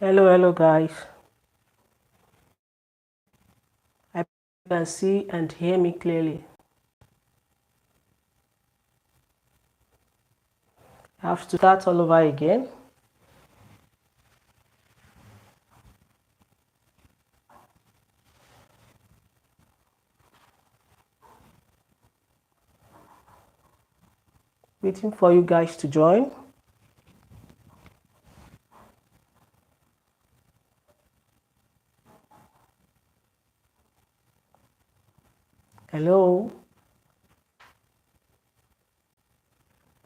Hello guys. I hope you can see and hear me clearly. I have to start all over again. Waiting for you guys to join. Hello.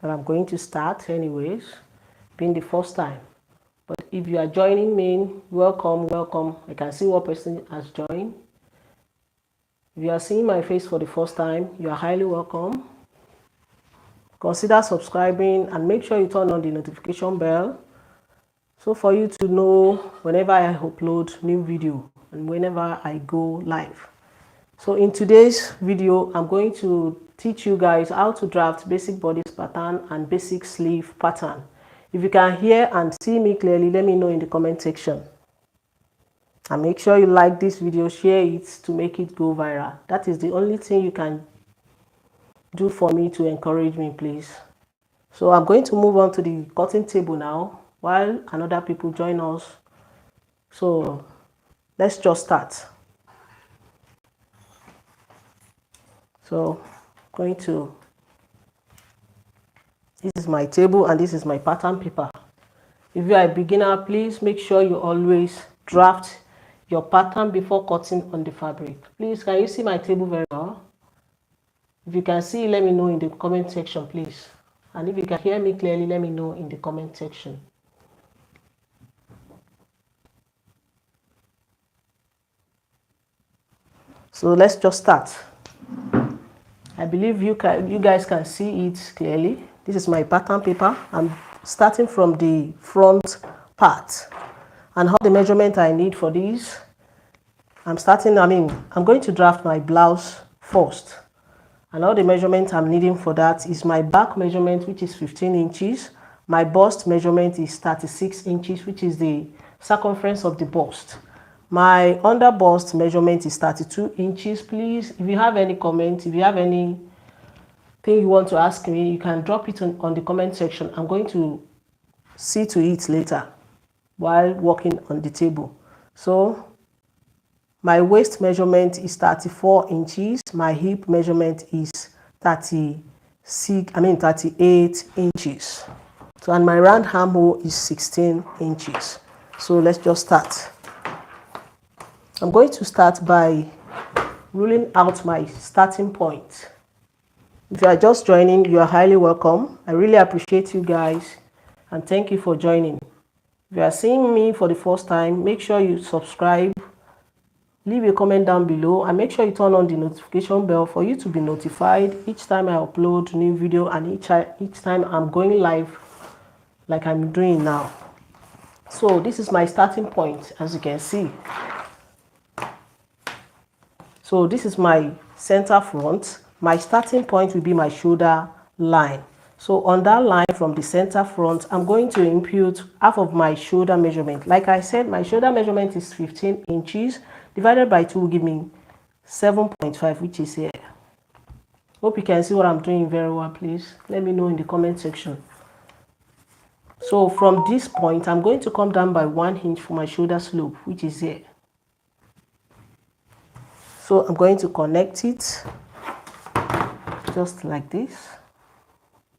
But I'm going to start anyways, being the first time. But if you are joining me, welcome. I can see what person has joined. If you are seeing my face for the first time, you are highly welcome. Consider subscribing and make sure you turn on the notification bell so for you to know whenever I upload new video and whenever I go live. So in today's video, I'm going to teach you guys how to draft basic bodice pattern and basic sleeve pattern. If you can hear and see me clearly, let me know in the comment section. And make sure you like this video, share it to make it go viral. That is the only thing you can do for me to encourage me, please. So I'm going to move on to the cutting table now while another people join us. So let's just start. So this is my table and this is my pattern paper. If you are a beginner, please make sure you always draft your pattern before cutting on the fabric. Please, can you see my table very well? If you can see, let me know in the comment section, please. And if you can hear me clearly, let me know in the comment section. So let's just start. I believe you guys can see it clearly. This is my pattern paper. I'm starting from the front part. And how the measurement I need for this, I'm going to draft my blouse first. And all the measurement I'm needing for that is my back measurement, which is 15 inches. My bust measurement is 36 inches, which is the circumference of the bust. My under bust measurement is 32 inches. Please, if you have any comment, if you have anything you want to ask me, you can drop it on the comment section. I'm going to see to it later while working on the table. So my waist measurement is 34 inches. My hip measurement is 38 inches. So, and my round armhole is 16 inches. So let's just start. I'm going to start by ruling out my starting point. If you are just joining, you are highly welcome. I really appreciate you guys and thank you for joining. If you are seeing me for the first time, make sure you subscribe, leave a comment down below, and make sure you turn on the notification bell for you to be notified each time I upload new video and each time I'm going live like I'm doing now. So this is my starting point, as you can see. So this is my center front. My starting point will be my shoulder line. So on that line from the center front, I'm going to impute half of my shoulder measurement. Like I said, my shoulder measurement is 15 inches. Divided by 2 will give me 7.5, which is here. Hope you can see what I'm doing very well, please. Let me know in the comment section. So from this point, I'm going to come down by 1 inch for my shoulder slope, which is here. So I'm going to connect it just like this.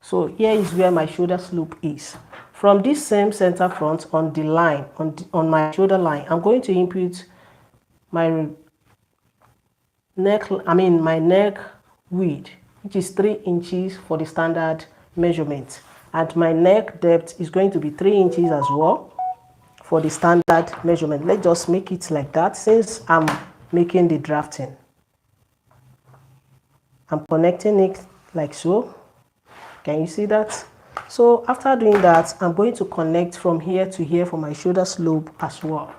So here is where my shoulder slope is. From this same center front on the line, on my shoulder line, I'm going to impute my neck width, which is 3 inches for the standard measurement, and my neck depth is going to be 3 inches as well for the standard measurement. Let's just make it like that since I'm making the drafting. I'm connecting it like so. Can you see that? So after doing that, I'm going to connect from here to here for my shoulder slope as well.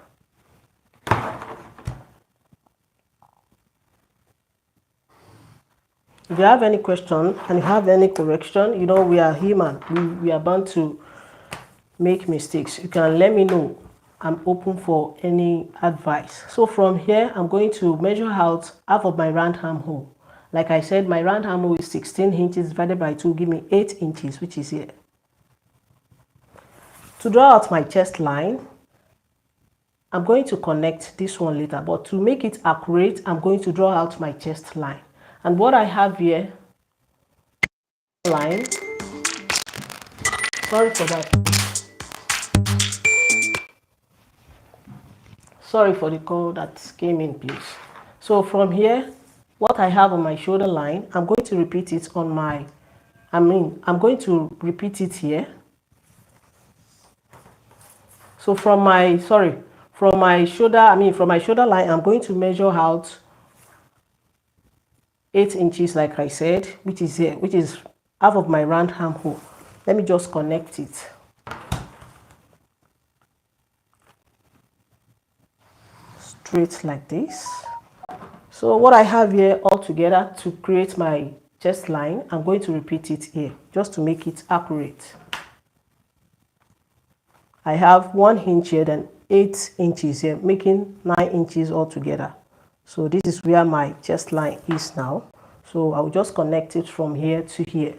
If you have any question and you have any correction, you know we are human. We are bound to make mistakes. You can let me know I'm open for any advice. So from here, I'm going to measure out half of my round armhole. Like I said, my round armhole is 16 inches divided by 2, give me 8 inches, which is here. To draw out my chest line, I'm going to connect this one later, but to make it accurate, I'm going to draw out my chest line. And what I have here, line, sorry for that. Sorry for the call that came in, please. So from here, what I have on my shoulder line, I'm going to repeat it on my, I'm going to repeat it here. So from my shoulder, from my shoulder line, I'm going to measure out 8 inches, like I said, which is here, which is half of my round armhole. Let me just connect it. Straight like this. So what I have here all together to create my chest line, I'm going to repeat it here just to make it accurate. I have 1 inch here, then 8 inches here, making 9 inches altogether. So this is where my chest line is now. So I'll just connect it from here to here.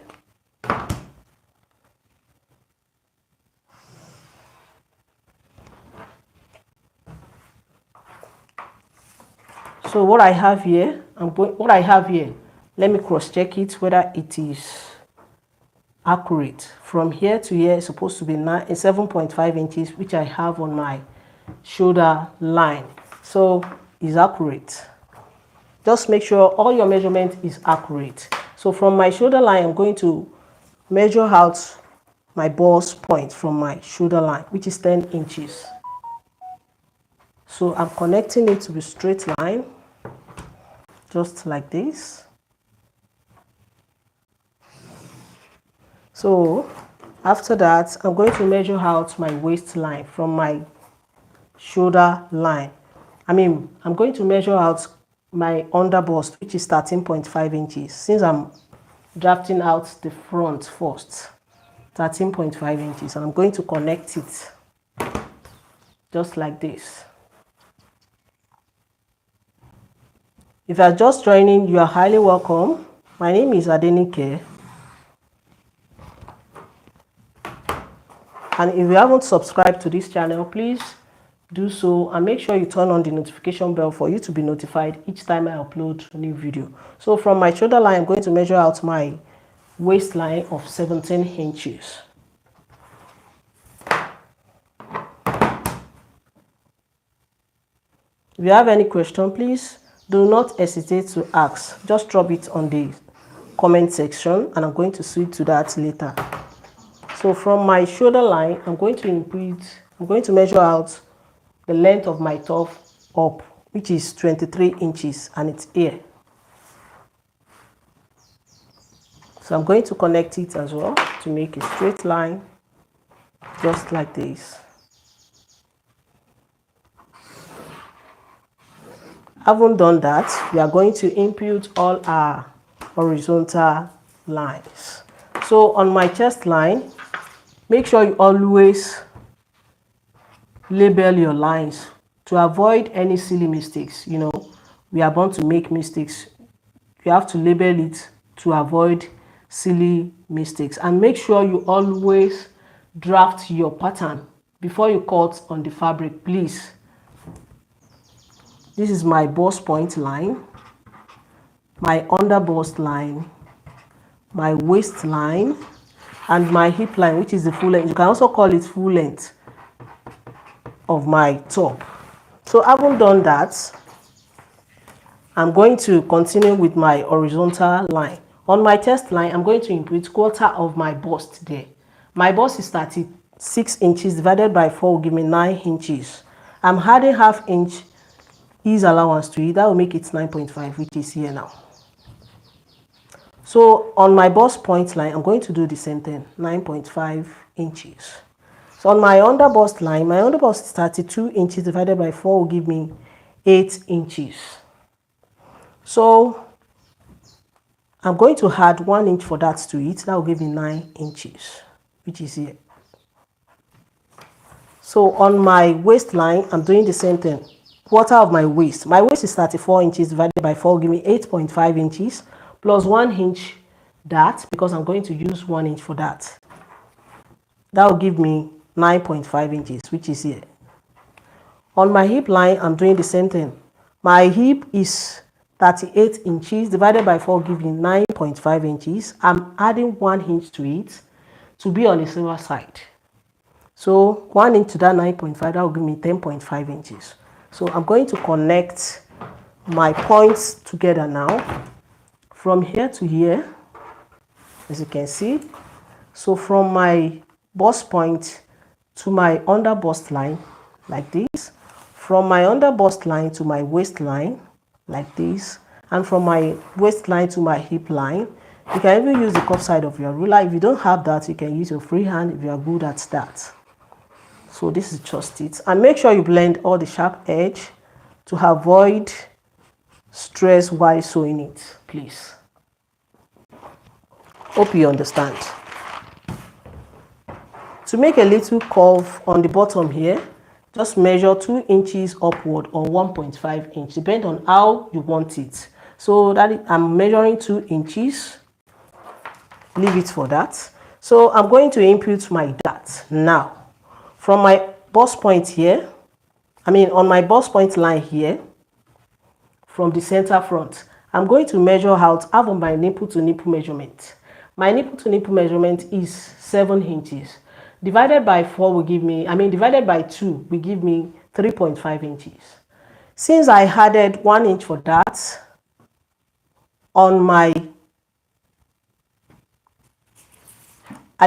So what I have here, let me cross check it whether it is accurate. From here to here is supposed to be 7.5 inches, which I have on my shoulder line. So it's accurate. Just make sure all your measurement is accurate. So from my shoulder line, I'm going to measure out my bust point from my shoulder line, which is 10 inches. So I'm connecting it to a straight line, just like this. So after that, I'm going to measure out my waistline from my shoulder line. I'm going to measure out my under bust, which is 13.5 inches. Since I'm drafting out the front first, 13.5 inches, and I'm going to connect it just like this. If you are just joining, you are highly welcome. My name is Adenike. And if you haven't subscribed to this channel, please do so and make sure you turn on the notification bell for you to be notified each time I upload a new video. So from my shoulder line, I'm going to measure out my waistline of 17 inches. If you have any question, please do not hesitate to ask. Just drop it on the comment section and I'm going to switch to that later. So from my shoulder line, I'm going to measure out the length of my top up, which is 23 inches, and it's here. So I'm going to connect it as well to make a straight line, just like this. Having done that, we are going to impute all our horizontal lines. So on my chest line, make sure you always label your lines to avoid any silly mistakes. You know, we are bound to make mistakes. You have to label it to avoid silly mistakes, and make sure you always draft your pattern before you cut on the fabric, please. This is my bust point line, my under bust line, my waist line, and my hip line, which is the full length. You can also call it full length of my top. So having done that, I'm going to continue with my horizontal line. On my chest line, I'm going to input quarter of my bust there. My bust is 36 inches divided by 4 will give me 9 inches. I'm adding half inch ease allowance to it. That will make it 9.5, which is here now. So on my bust point line, I'm going to do the same thing, 9.5 inches. So on my under bust line, my under bust is 32 inches divided by 4 will give me 8 inches. So I'm going to add 1 inch for that to it. That will give me 9 inches, which is here. So on my waistline, I'm doing the same thing. Quarter of my waist. My waist is 34 inches divided by 4, give me 8.5 inches plus 1 inch that, because I'm going to use 1 inch for that. That will give me 9.5 inches, which is here. On my hip line, I'm doing the same thing. My hip is 38 inches divided by 4, give me 9.5 inches. I'm adding 1 inch to it to be on the silver side. So 1 inch to that 9.5, that will give me 10.5 inches. So I'm going to connect my points together now from here to here, as you can see. So from my bust point to my under bust line, like this. From my under bust line to my waistline, like this. And from my waistline to my hip line. You can even use the cup side of your ruler. If you don't have that, you can use your free hand if you are good at that. So this is just it. And make sure you blend all the sharp edge to avoid stress while sewing it, please. Hope you understand. To make a little curve on the bottom here, just measure 2 inches upward or 1.5 inch, depending on how you want it. So that I'm measuring 2 inches. Leave it for that. So I'm going to input my dart now. From my bust point here, on my bust point line here, from the center front, I'm going to measure out half of my nipple to nipple measurement. My nipple to nipple measurement is 7 inches. Divided by 4 will give me, divided by 2 will give me 3.5 inches. Since I added 1 inch for that, I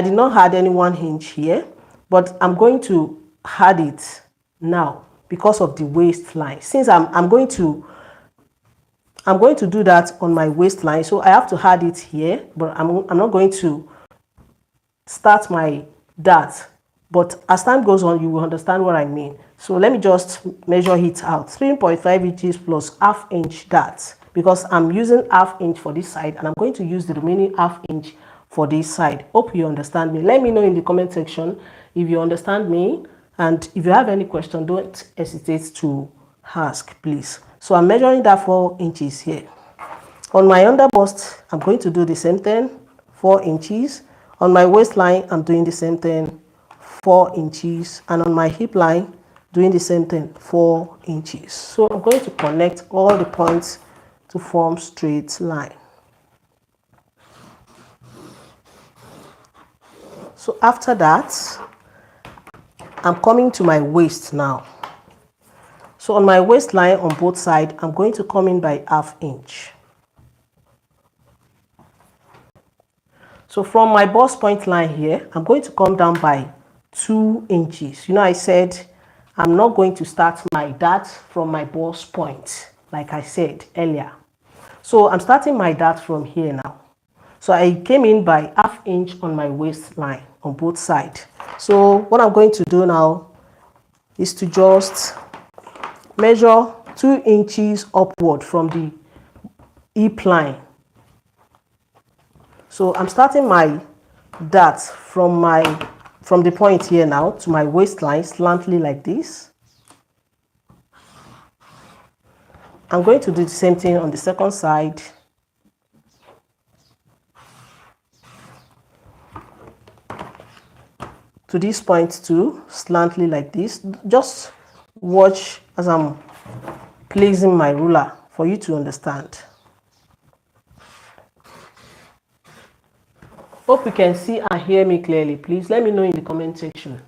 did not add any 1 inch here, but I'm going to add it now because of the waistline. Since I'm going to do that on my waistline, so I have to add it here, but I'm not going to start my dart. But as time goes on, you will understand what I mean. So let me just measure it out. 3.5 inches plus half inch dart, because I'm using half inch for this side and I'm going to use the remaining half inch for this side. Hope you understand me. Let me know in the comment section if you understand me, and if you have any question, don't hesitate to ask, please. So I'm measuring that 4 inches here. On my under bust, I'm going to do the same thing, 4 inches. On my waistline, I'm doing the same thing, 4 inches. And on my hip line, doing the same thing, 4 inches. So I'm going to connect all the points to form straight line. So after that, I'm coming to my waist now. So on my waistline on both sides, I'm going to come in by half inch. So from my bust point line here, I'm going to come down by 2 inches. I said I'm not going to start my dart from my bust point, like I said earlier. So I'm starting my dart from here now. So I came in by half inch on my waistline on both sides. So what I'm going to do now is to just measure 2 inches upward from the hip line. So I'm starting my dart from the point here now to my waistline, slantly like this. I'm going to do the same thing on the second side. To this point too, slantly like this. Just watch as I'm placing my ruler for you to understand. Hope you can see and hear me clearly. Please let me know in the comment section.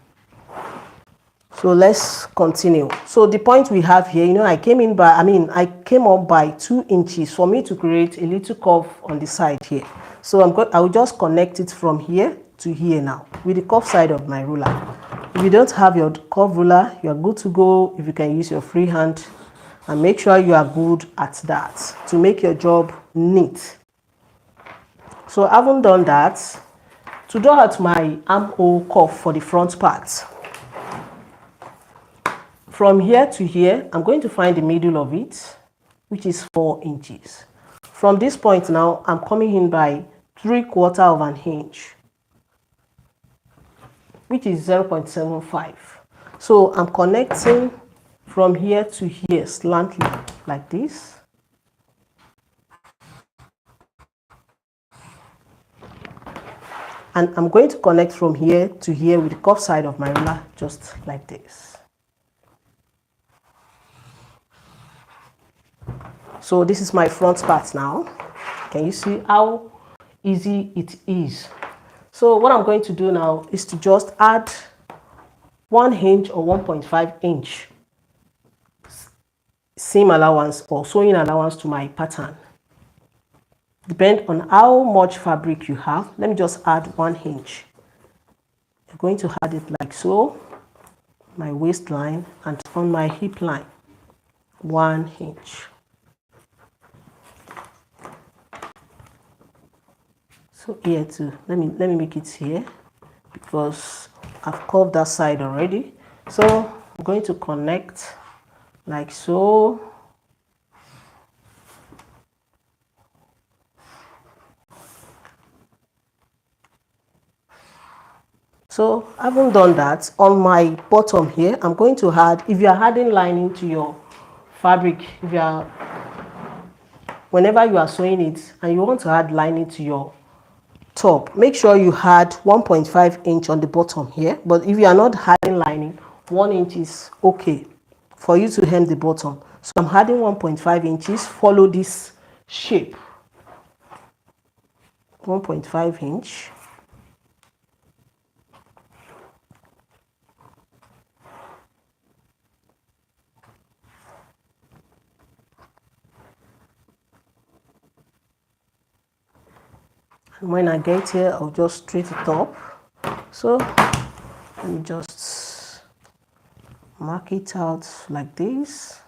So let's continue. So the point we have here, I came up by 2 inches for me to create a little curve on the side here. So I will just connect it from here to here now with the curve side of my ruler. If you don't have your curve ruler, you are good to go if you can use your free hand, and make sure you are good at that to make your job neat. So having done that, to draw out my armhole curve for the front part, from here to here, I'm going to find the middle of it, which is 4 inches. From this point now, I'm coming in by 3/4 of an inch, which is 0.75. So I'm connecting from here to here slantly like this. And I'm going to connect from here to here with the cuff side of my ruler, just like this. So this is my front part now. Can you see how easy it is? So what I'm going to do now is to just add 1 inch or 1.5 inch seam allowance or sewing allowance to my pattern. Depend on how much fabric you have. Let me just add 1 inch. I'm going to add it like so, my waistline, and on my hip line, 1 inch. So here too, let me make it here because I've curved that side already. So I'm going to connect like so. So I haven't done that. On my bottom here, I'm going to add, if you are adding lining to your fabric, whenever you are sewing it and you want to add lining to your top, make sure you add 1.5 inch on the bottom here. But if you are not adding lining, 1 inch is okay for you to hem the bottom. So I'm adding 1.5 inches. Follow this shape, 1.5 inch. And when I get here, I'll just straight it up. So let me just mark it out like this.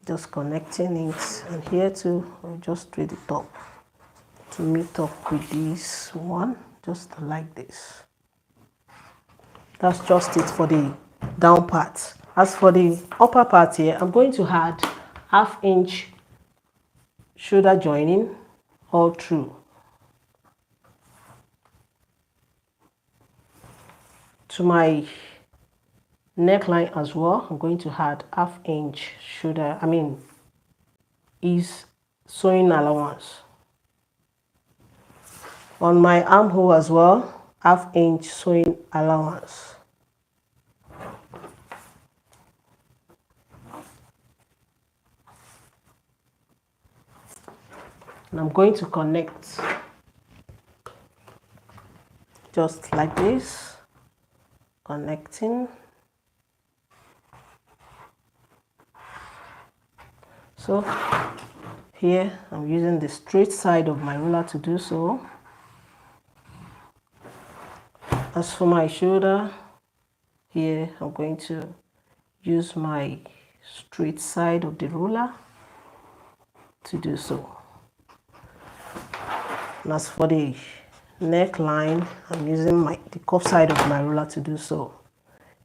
Just connecting it, and here too, I'll just straight it up to meet up with this one, just like this. That's just it for the down part. As for the upper part here, I'm going to add 1/2 inch shoulder joining all through. To my neckline as well, I'm going to add 1/2 inch shoulder, is sewing allowance. On my armhole as well, 1/2 inch sewing allowance. And I'm going to connect just like this, connecting. So here I'm using the straight side of my ruler to do so. As for my shoulder, here I'm going to use my straight side of the ruler to do so. And as for the neckline, I'm using the cuff side of my ruler to do so.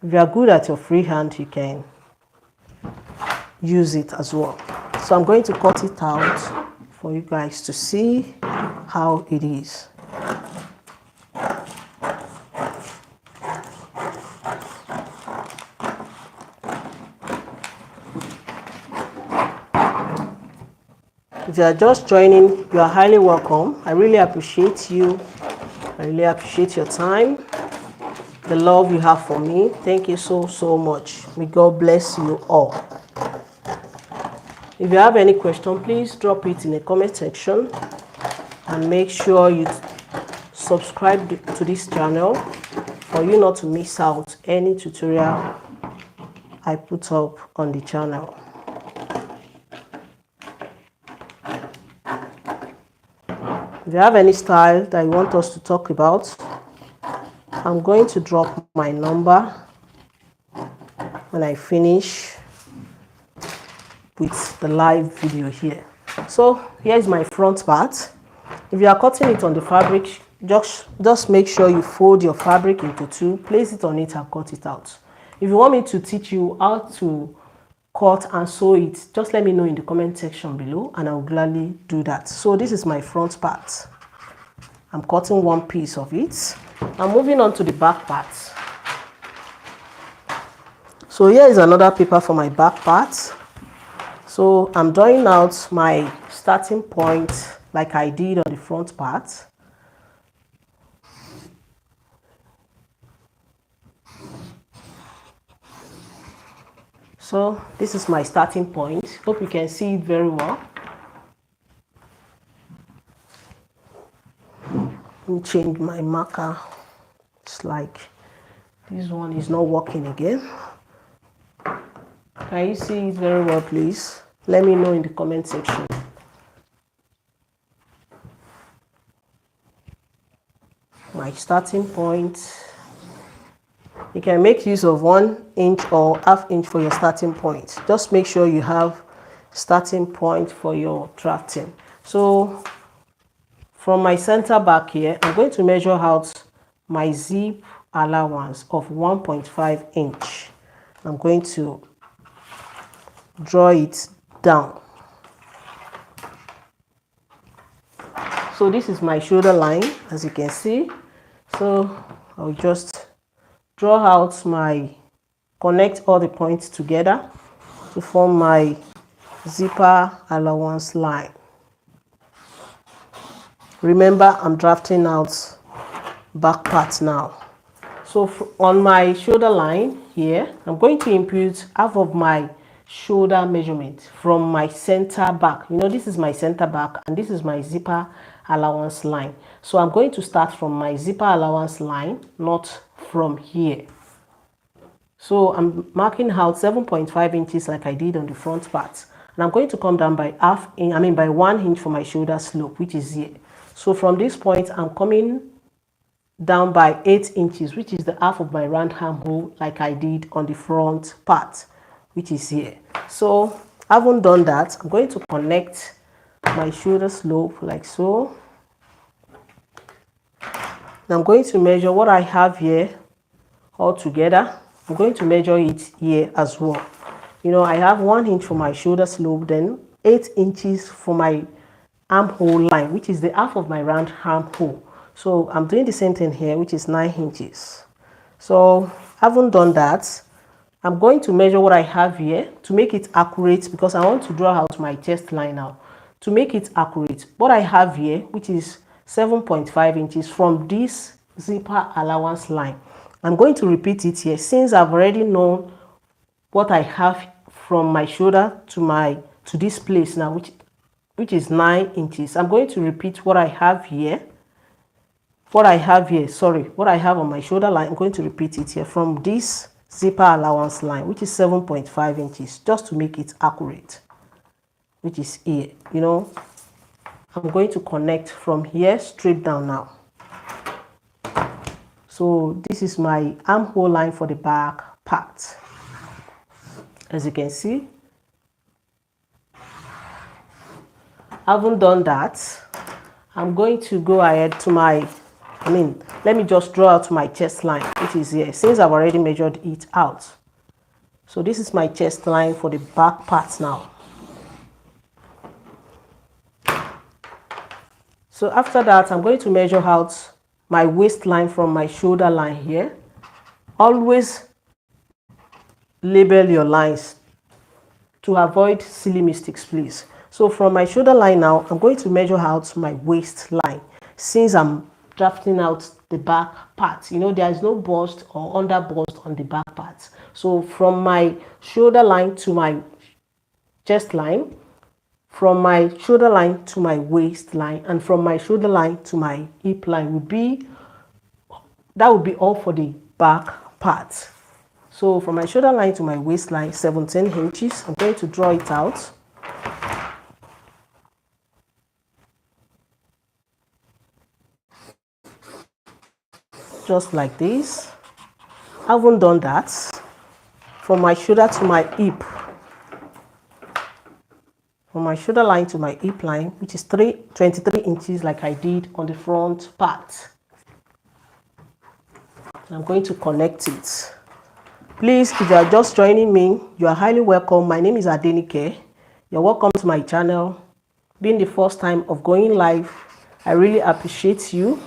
If you are good at your freehand, you can use it as well. So I'm going to cut it out for you guys to see how it is. If you are just joining, you are highly welcome. I really appreciate you. I really appreciate your time, the love you have for me. Thank you so much. May God bless you all. If you have any question, please drop it in the comment section, and make sure you subscribe to this channel for you not to miss out any tutorial I put up on the channel. If you have any style that you want us to talk about, I'm going to drop my number when I finish with the live video here. So here's my front part. If you are cutting it on the fabric, just make sure you fold your fabric into two, place it on it and cut it out. If you want me to teach you how to cut and sew it, just let me know in the comment section below and I will gladly do that. So this is my front part. I'm cutting one piece of it. I'm moving on to the back part. So here is another paper for my back part. So I'm drawing out my starting point like I did on the front part. So this is my starting point. Hope you can see it very well. Let me change my marker. It's like this one is not working again. Can you see it very well, please? Let me know in the comment section. My starting point. You can make use of 1 inch or ½ inch for your starting point. Just make sure you have starting point for your drafting. So from my center back here, I'm going to measure out my zip allowance of 1.5 inch. I'm going to draw it down. So this is my shoulder line, as you can see. So I'll just draw out connect all the points together to form my zipper allowance line. Remember, I'm drafting out back part now. So on my shoulder line here, I'm going to input half of my shoulder measurement from my center back. You know, this is my center back and this is my zipper allowance line. So I'm going to start from my zipper allowance line, not from here. So I'm marking out 7.5 inches like I did on the front part. And I'm going to come down by by 1 inch for my shoulder slope, which is here. So from this point, I'm coming down by 8 inches, which is the half of my round armhole like I did on the front part, which is here. So having done that, I'm going to connect my shoulder slope like so. Now I'm going to measure what I have here all together. I'm going to measure it here as well. You know, I have 1 inch for my shoulder slope, then 8 inches for my armhole line, which is the half of my round armhole. So I'm doing the same thing here, which is 9 inches. So having done that, I'm going to measure what I have here to make it accurate, because I want to draw out my chest line now. To make it accurate, what I have here, which is 7.5 inches from this zipper allowance line, I'm going to repeat it here since I've already known what I have from my shoulder to this place now, which is 9 inches. I'm going to repeat what I have here. What I have on my shoulder line, I'm going to repeat it here from this zipper allowance line, which is 7.5 inches, just to make it accurate, which is here. You know, I'm going to connect from here straight down now. So this is my armhole line for the back part. As you can see, having done that, I'm going to go ahead to let me just draw out my chest line, which is here, since I've already measured it out. So this is my chest line for the back part now. So after that, I'm going to measure out my waistline from my shoulder line here. Always label your lines to avoid silly mistakes, please. So from my shoulder line now, I'm going to measure out my waistline since I'm drafting out the back part. You know, there is no bust or under bust on the back part. So from my shoulder line to my chest line, from my shoulder line to my waistline, and from my shoulder line to my hip line would be all for the back part. So from my shoulder line to my waistline, 17 inches. I'm going to draw it out. Just like this. Having done that, from my shoulder to my hip, from my shoulder line to my hip line, which is 23 inches like I did on the front part. I'm going to connect it Please, if you are just joining me, you are highly welcome. My name is Adenike. You're welcome to my channel. Being the first time of going live, I really appreciate you.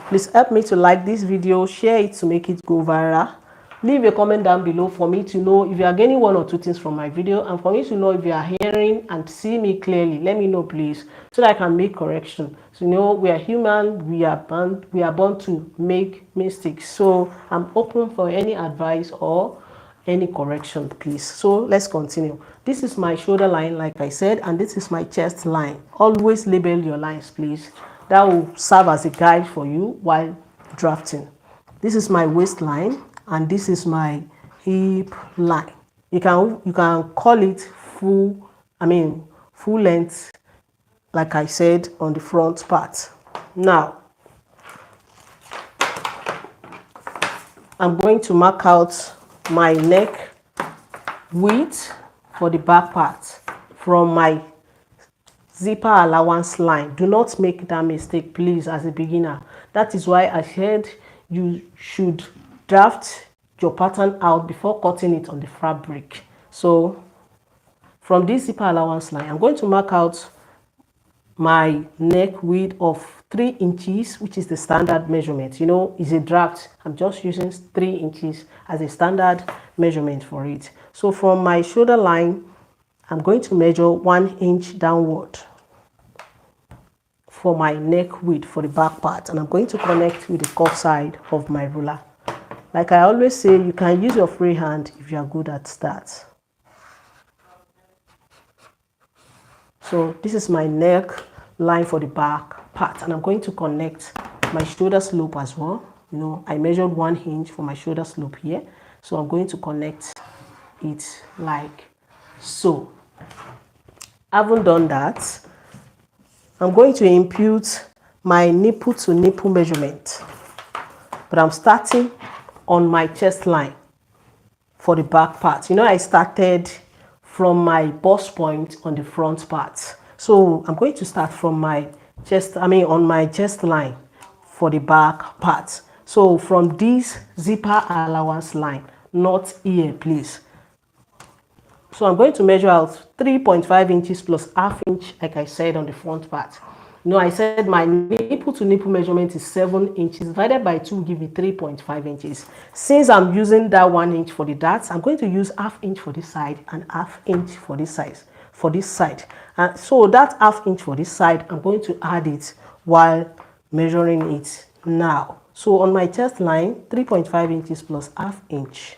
Please help me to like this video, share it to make it go viral. Leave a comment down below for me to know if you are getting one or two things from my video, and for me to know if you are hearing and see me clearly. Let me know, please, so that I can make correction. So we are human, we are born to make mistakes. So I'm open for any advice or any correction, please. So let's continue. This is my shoulder line, like I said, and this is my chest line. Always label your lines, please. That will serve as a guide for you while drafting. This is my waistline, and this is my hip line. You can call it full length, like I said, on the front part. Now I'm going to mark out my neck width for the back part from my zipper allowance line. Do not make that mistake, please, as a beginner. That is why I said you should draft your pattern out before cutting it on the fabric. So from this zipper allowance line, I'm going to mark out my neck width of 3 inches, which is the standard measurement. It's a draft. I'm just using 3 inches as a standard measurement for it. So from my shoulder line, I'm going to measure 1 inch downward for my neck width for the back part, and I'm going to connect with the cuff side of my ruler. Like I always say, you can use your free hand if you are good at that. So this is my neck line for the back part, and I'm going to connect my shoulder slope as well. I measured 1 inch for my shoulder slope here, so I'm going to connect it like so. Having done that, I'm going to impute my nipple to nipple measurement, but I'm starting on my chest line for the back part. I started from my bust point on the front part, so I'm going to start from my chest, on my chest line for the back part. So from this zipper allowance line, not here, please. So I'm going to measure out 3.5 inches plus ½ inch, like I said, on the front part. I said my nipple to nipple measurement is 7 inches. Divided by 2 will give me 3.5 inches. Since I'm using that 1 inch for the darts, I'm going to use ½ inch for this side and ½ inch for this side. And so that ½ inch for this side, I'm going to add it while measuring it now. So on my chest line, 3.5 inches plus ½ inch,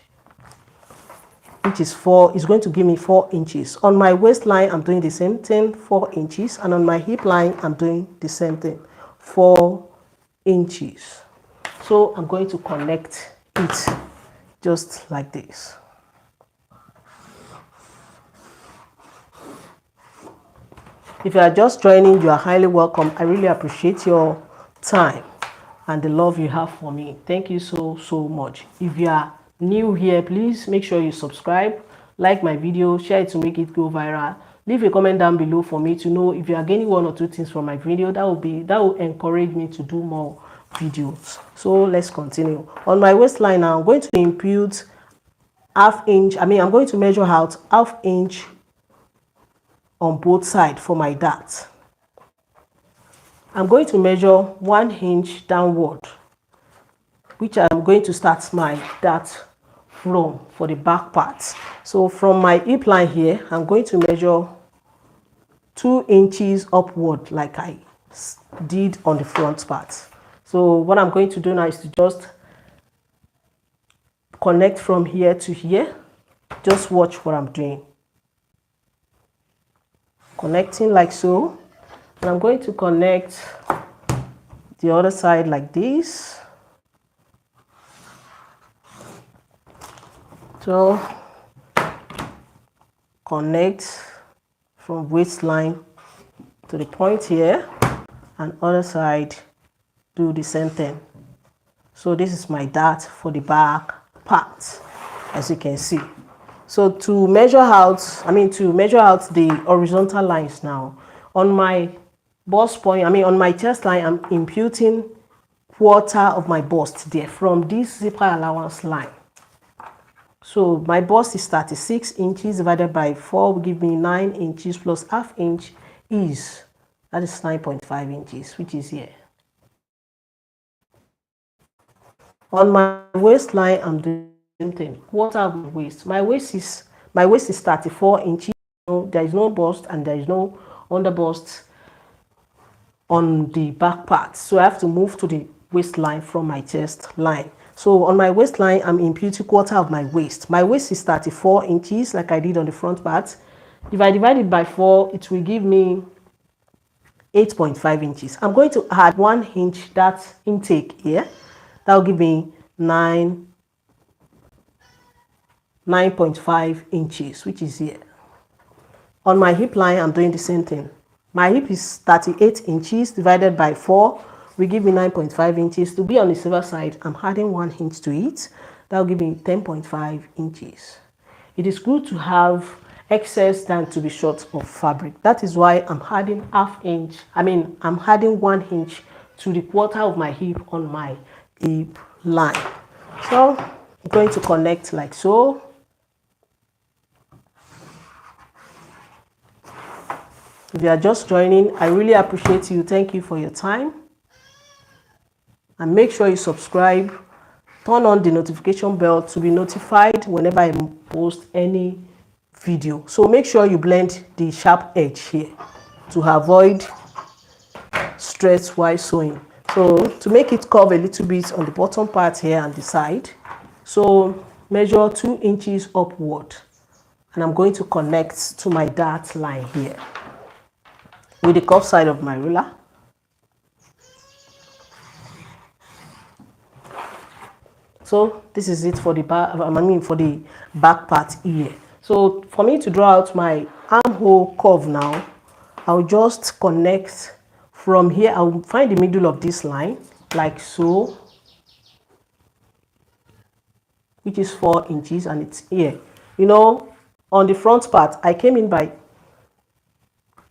which is 4, is going to give me 4 inches. On my waistline, I'm doing the same thing, 4 inches. And on my hip line, I'm doing the same thing, 4 inches. So I'm going to connect it just like this. If you are just joining, you are highly welcome. I really appreciate your time and the love you have for me. Thank you so much. If you are new here, please make sure you subscribe, like my video, share it to make it go viral. Leave a comment down below for me to know if you are getting 1 or 2 things from my video. That will encourage me to do more videos. So let's continue. On my waistline now, I'm going to impute ½ inch. I'm going to measure out ½ inch on both sides for my dart. I'm going to measure 1 inch downward, which I'm going to start my dart from for the back part. So from my hip line here, I'm going to measure 2 inches upward, like I did on the front part. So what I'm going to do now is to just connect from here to here. Just watch what I'm doing. Connecting like so, and I'm going to connect the other side like this. So connect from waistline to the point here, and other side do the same thing. So this is my dart for the back part, as you can see. So to measure out the horizontal lines now, on my bust point, on my chest line, I'm imputing quarter of my bust there from this zipper allowance line. So my bust is 36 inches divided by 4 will give me 9 inches plus half inch is, that is 9.5 inches, which is here. On my waistline, I'm doing the same thing, quarter of my waist. My waist is 34 inches. So there is no bust and there is no under bust on the back part. So I have to move to the waistline from my chest line. So on my waistline, I'm imputing quarter of my waist. My waist is 34 inches, like I did on the front part. If I divide it by 4, it will give me 8.5 inches. I'm going to add 1 inch that intake here. That will give me 9.5 inches, which is here. On my hip line, I'm doing the same thing. My hip is 38 inches divided by 4 will give me 9.5 inches. To be on the safer side, I'm adding 1 inch to it. That will give me 10.5 inches. It is good to have excess than to be short of fabric. That is why I'm adding I'm adding 1 inch to the quarter of my hip on my hip line. So I'm going to connect like so. If you are just joining, I really appreciate you. Thank you for your time. And make sure you subscribe. Turn on the notification bell to be notified whenever I post any video. So make sure you blend the sharp edge here to avoid stress while sewing. So to make it curve a little bit on the bottom part here and the side, so measure 2 inches upward, and I'm going to connect to my dart line here with the curved side of my ruler. So this is it for the back, for the back part here. So for me to draw out my armhole curve now, I'll just connect from here. I'll find the middle of this line like so, which is 4 inches, and it's here. You know, on the front part, I came in by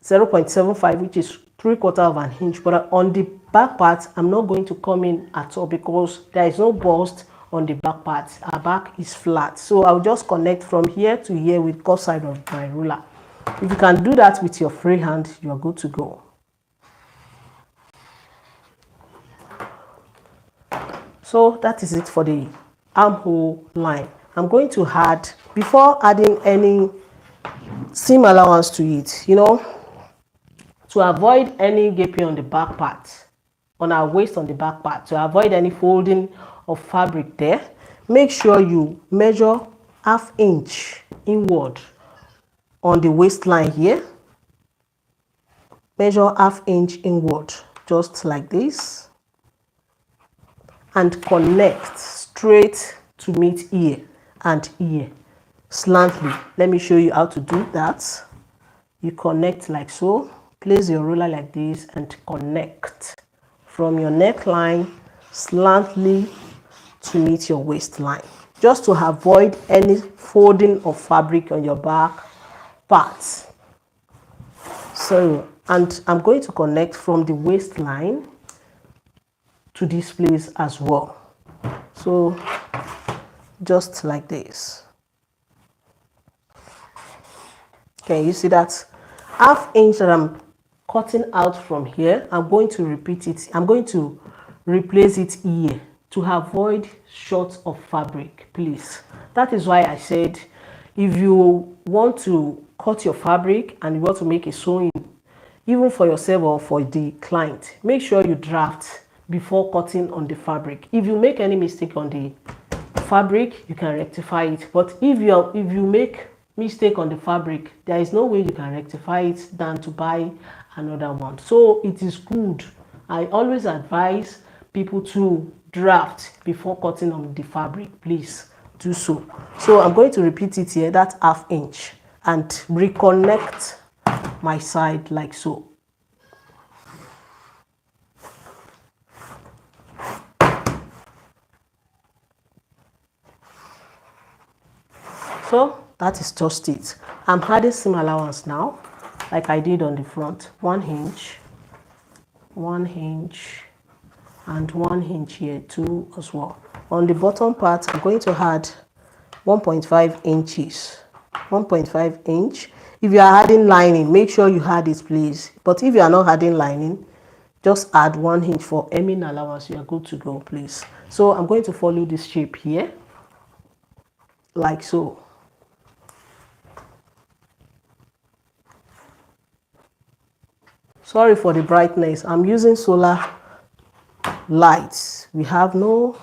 0.75, which is 3/4 of an inch, but on the back part, I'm not going to come in at all because there is no bust on the back part. Our back is flat, so I'll just connect from here to here with curved side of my ruler. If you can do that with your free hand, you're good to go. So that is it for the armhole line. I'm going to add, before adding any seam allowance to it, you know, to avoid any gaping on the back part, on our waist on the back part, to avoid any folding of fabric there, make sure you measure ½ inch inward on the waistline here. Measure ½ inch inward, just like this, and connect straight to meet ear and ear slantly. Let me show you how to do that. You connect like so. Place your ruler like this and connect from your neckline slantly to meet your waistline, just to avoid any folding of fabric on your back parts. So, and I'm going to connect from the waistline to this place as well. So just like this. Okay, you see that ½ inch that I'm cutting out from here, I'm going to repeat it. I'm going to replace it here to avoid short of fabric, please. That is why I said, if you want to cut your fabric and you want to make a sewing, even for yourself or for the client, make sure you draft before cutting on the fabric. If you make any mistake on the fabric, you can rectify it. But if you make mistake on the fabric, there is no way you can rectify it than to buy another one. So it is good. I always advise people to draft before cutting on the fabric. Please do so. So I'm going to repeat it here, that's ½ inch, and reconnect my side like so. So that is just it. I'm adding seam allowance now, like I did on the front. 1 inch, 1 inch, and 1 inch here too as well. On the bottom part, I'm going to add 1.5 inches, 1.5 inch. If you are adding lining, make sure you add it, please. But if you are not adding lining, just add 1 inch for hemming allowance. You are good to go, please. So I'm going to follow this shape here, like so. Sorry for the brightness. I'm using solar lights. We have no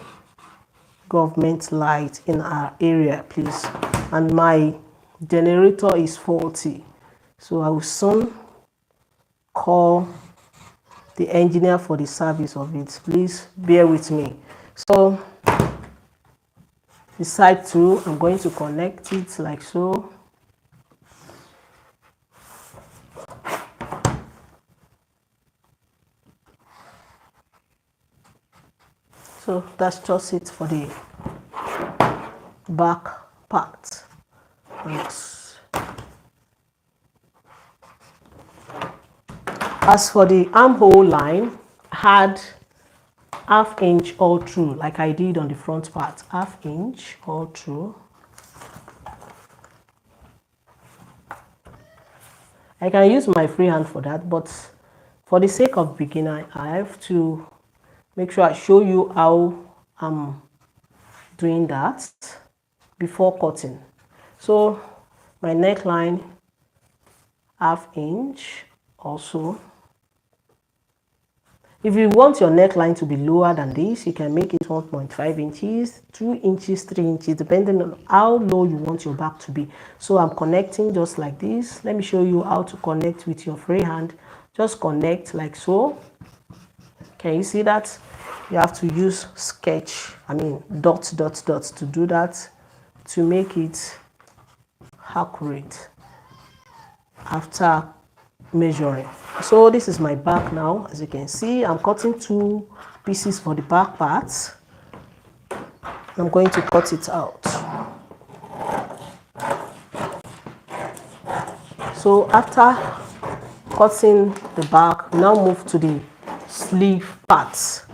government light in our area, please, and my generator is faulty, so I will soon call the engineer for the service of it. Please bear with me. So the side 2, I'm going to connect it like so. So that's just it for the back part. As for the armhole line, add ½ inch all through, like I did on the front part. ½ inch all through. I can use my free hand for that, but for the sake of beginner, I have to make sure I show you how I'm doing that before cutting. So my neckline, ½ inch also. If you want your neckline to be lower than this, you can make it 1.5 inches, 2 inches, 3 inches, depending on how low you want your back to be. So I'm connecting just like this. Let me show you how to connect with your free hand. Just connect like so. Can you see that? You have to use dots to do that, to make it accurate after measuring. So this is my back now. As you can see, I'm cutting 2 pieces for the back parts. I'm going to cut it out. So after cutting the back, we now move to the sleeve parts.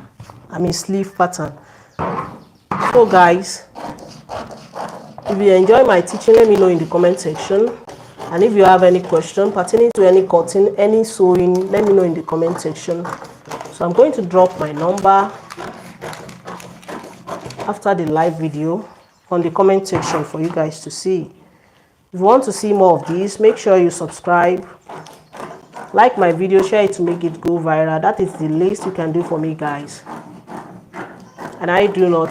Sleeve pattern. So guys, if you enjoy my teaching, let me know in the comment section. And if you have any question pertaining to any cutting, any sewing, let me know in the comment section. So I'm going to drop my number after the live video on the comment section for you guys to see. If you want to see more of this, make sure you subscribe, like my video, share it to make it go viral. That is the least you can do for me, guys. And I do not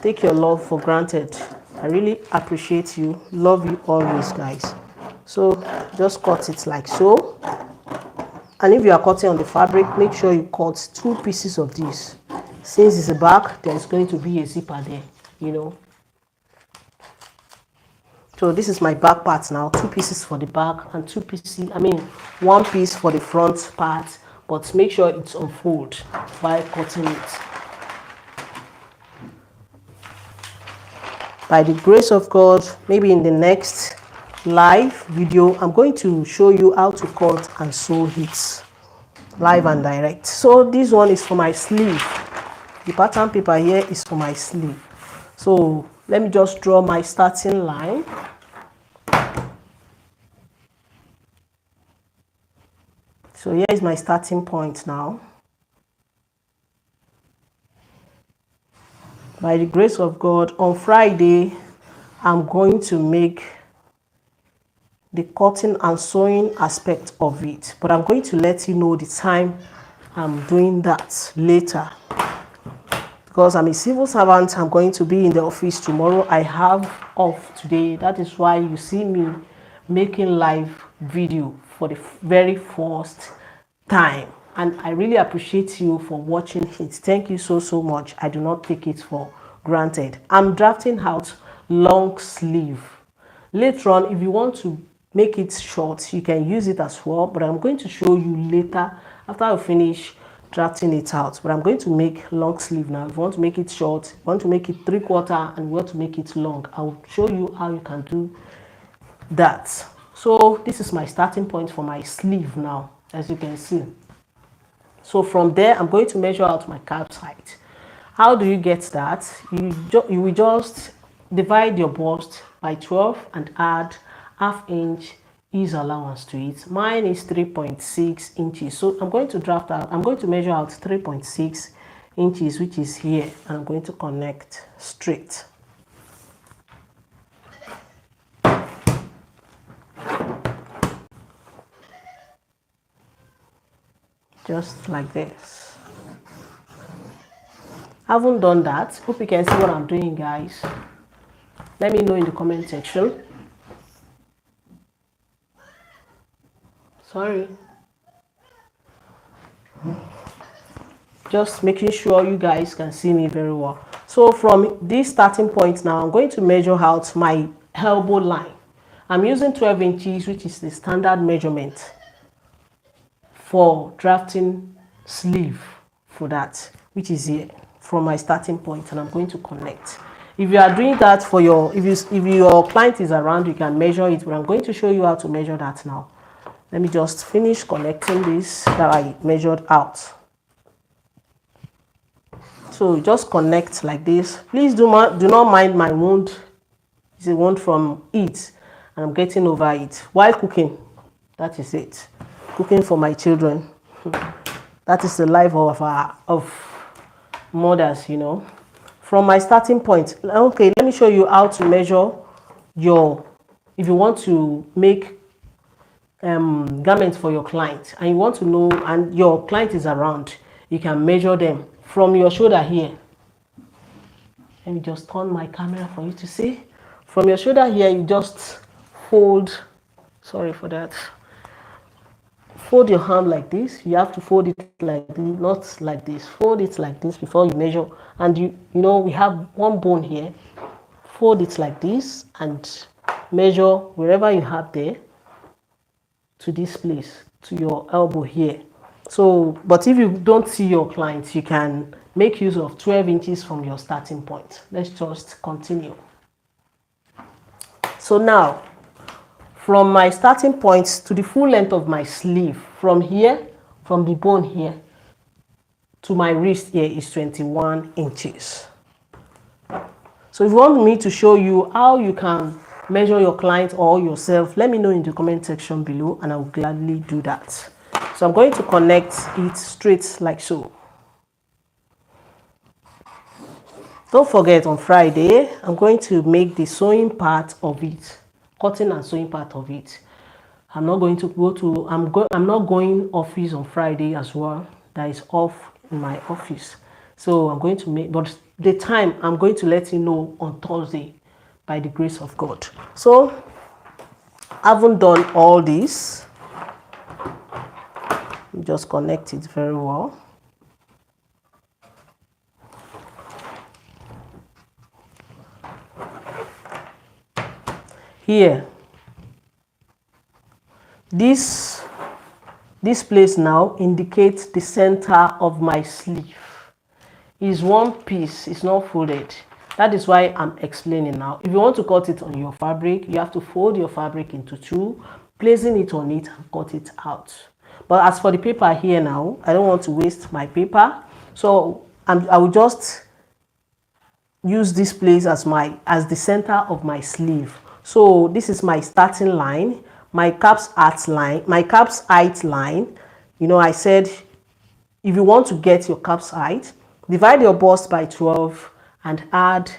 take your love for granted. I really appreciate you. Love you always, guys. So just cut it like so. And if you are cutting on the fabric, make sure you cut 2 pieces of this. Since it's a back, there's going to be a zipper there, you know. So this is my back part now. 2 pieces for the back and 2 pieces, 1 piece for the front part. But make sure it's unfold while cutting it. By the grace of God, maybe in the next live video, I'm going to show you how to cut and sew it live and direct. So this one is for my sleeve. The pattern paper here is for my sleeve. So let me just draw my starting line. So here is my starting point now. By the grace of God, on Friday, I'm going to make the cutting and sewing aspect of it. But I'm going to let you know the time I'm doing that later. Because I'm a civil servant, I'm going to be in the office tomorrow. I have off today. That is why you see me making live video for the very first time. And I really appreciate you for watching it. Thank you so much. I do not take it for granted. I'm drafting out long sleeve. Later on, if you want to make it short, you can use it as well. But I'm going to show you later after I finish drafting it out. But I'm going to make long sleeve now. If you want to make it short, you want to make it 3/4, and you want to make it long, I will show you how you can do that. So this is my starting point for my sleeve now, as you can see. So from there, I'm going to measure out my calf's height. How do you get that? You will just divide your bust by 12 and add ½ inch ease allowance to it. Mine is 3.6 inches. So I'm going to measure out 3.6 inches, which is here, and I'm going to connect straight. Just like this. I haven't done that. Hope you can see what I'm doing, guys. Let me know in the comment section. Sorry. Just making sure you guys can see me very well. So from this starting point now, I'm going to measure out my elbow line. I'm using 12 inches, which is the standard measurement for drafting sleeve for that, which is here from my starting point, and I'm going to connect. If you are doing that for your, if your client is around, you can measure it, but I'm going to show you how to measure that now. Let me just finish connecting this that I measured out. So just connect like this. Please do not mind my wound. It's a wound from it, and I'm getting over it while cooking. That is it. Cooking for my children. That is the life of mothers, you know. From my starting point, okay, let me show you how to measure your, if you want to make garments for your client and you want to know, and your client is around, you can measure them from your shoulder here. Let me just turn my camera for you to see. From your shoulder here, you just fold, sorry for that, fold your hand like this. You have to fold it like this, not like this. Fold it like this before you measure. And you know, we have one bone here. Fold it like this and measure wherever you have there to this place, to your elbow here. So, but if you don't see your client, you can make use of 12 inches from your starting point. Let's just continue. So now, from my starting point to the full length of my sleeve, from here, from the bone here to my wrist here is 21 inches. So if you want me to show you how you can measure your client or yourself, let me know in the comment section below and I will gladly do that. So I'm going to connect it straight like so. Don't forget, on Friday, I'm going to make the sewing part of it, cutting and sewing part of it. I'm not going to go to, I'm not going office on Friday as well. That is off in my office. So I'm going to make, but the time I'm going to let you know on Thursday by the grace of God. So I haven't done all this. Just connect it very well. Here, this place now indicates the center of my sleeve. Is one piece, it's not folded. That is why I'm explaining now. If you want to cut it on your fabric, you have to fold your fabric into two, placing it on it and cut it out. But as for the paper here now, I don't want to waste my paper, so I will just use this place as the center of my sleeve. So this is my starting line, my calf's height line. You know, I said if you want to get your calf's height, divide your bust by 12 and add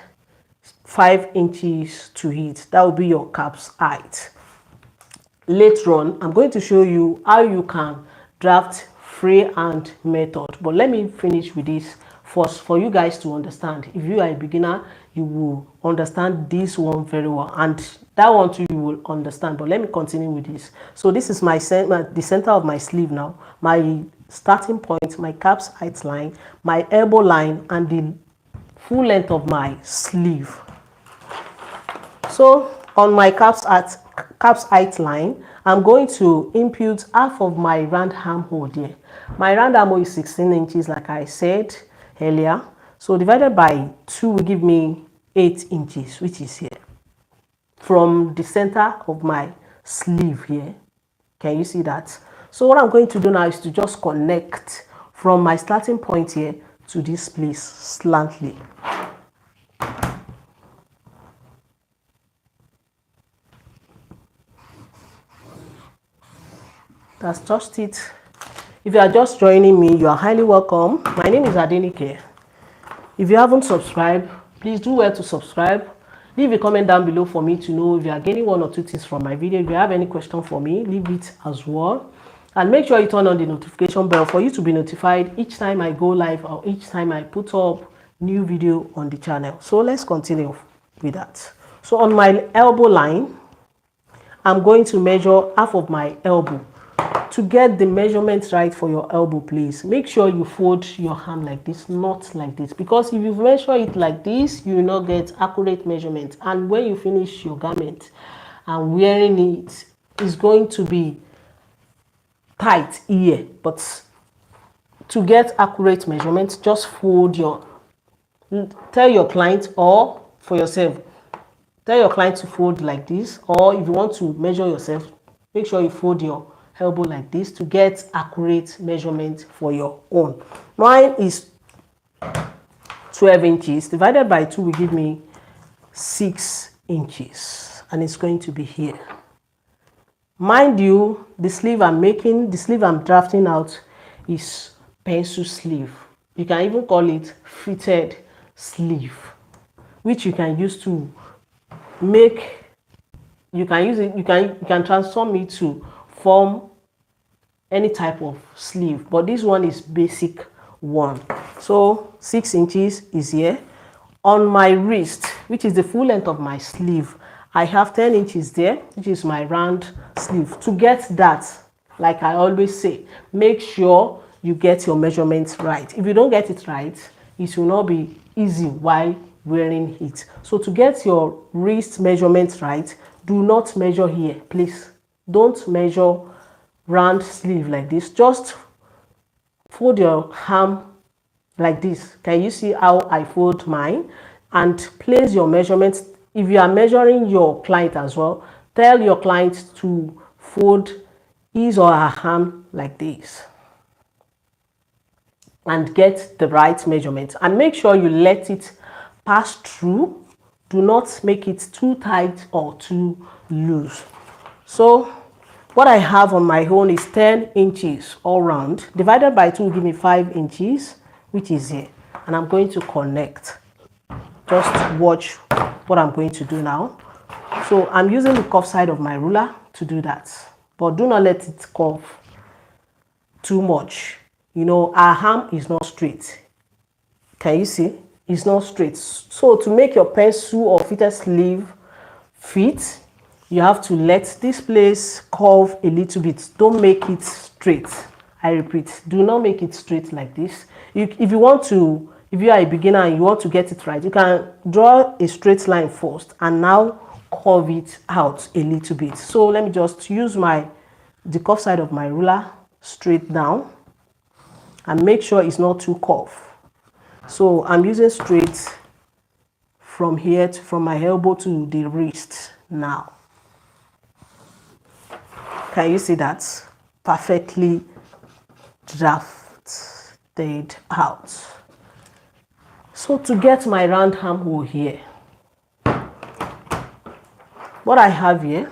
5 inches to it. That will be your calf's height. Later on, I'm going to show you how you can draft freehand method. But let me finish with this first for you guys to understand. If you are a beginner, you will understand this one very well, and that one too you will understand. But let me continue with this. So this is the center of my sleeve now, my starting point, my calf's height line, my elbow line, and the full length of my sleeve. So on my calf's height line, I'm going to impute half of my round armhole here. My round armhole is 16 inches, like I said earlier. So divided by 2 will give me 8 inches, which is here. From the center of my sleeve here. Can you see that? So what I'm going to do now is to just connect from my starting point here to this place slantly. That's just it. If you are just joining me, you are highly welcome. My name is Adenike. If you haven't subscribed, please do well to subscribe. Leave a comment down below for me to know if you are getting one or two things from my video. If you have any question for me, leave it as well. And make sure you turn on the notification bell for you to be notified each time I go live or each time I put up new video on the channel. So let's continue with that. So on my elbow line, I'm going to measure half of my elbow. To get the measurement right for your elbow, please make sure you fold your hand like this, not like this, because if you measure it like this, you will not get accurate measurement, and when you finish your garment and wearing it, it's going to be tight here. But to get accurate measurement, just fold your, tell your client or for yourself, tell your client to fold like this, or if you want to measure yourself, make sure you fold your elbow like this to get accurate measurement for your own. Mine is 12 inches divided by 2 will give me 6 inches, and it's going to be here. Mind you, the sleeve I'm drafting out is pencil sleeve. You can even call it fitted sleeve, which you can use to make, you can transform it to form any type of sleeve, but this one is basic one. So 6 inches is here. On my wrist, which is the full length of my sleeve, I have 10 inches there, which is my round sleeve. To get that, like I always say, make sure you get your measurements right. If you don't get it right, it will not be easy while wearing it. So to get your wrist measurements right, do not measure here, please. Don't measure round sleeve like this. Just fold your arm like this. Can you see how I fold mine? And place your measurements. If you are measuring your client as well, tell your client to fold his or her arm like this and get the right measurement, and make sure you let it pass through. Do not make it too tight or too loose. So what I have on my own is 10 inches all round. Divided by 2 will give me 5 inches, which is here. And I'm going to connect. Just watch what I'm going to do now. So I'm using the curved side of my ruler to do that. But do not let it curve too much. You know, our arm is not straight. Can you see? It's not straight. So to make your pencil or fitted sleeve fit, you have to let this place curve a little bit. Don't make it straight. I repeat, do not make it straight like this. If you are a beginner and you want to get it right, you can draw a straight line first and now curve it out a little bit. So let me just use the curved side of my ruler straight down and make sure it's not too curved. So I'm using straight from here from my elbow to the wrist now. Can you see that? Perfectly drafted out. So to get my round armhole here, what I have here,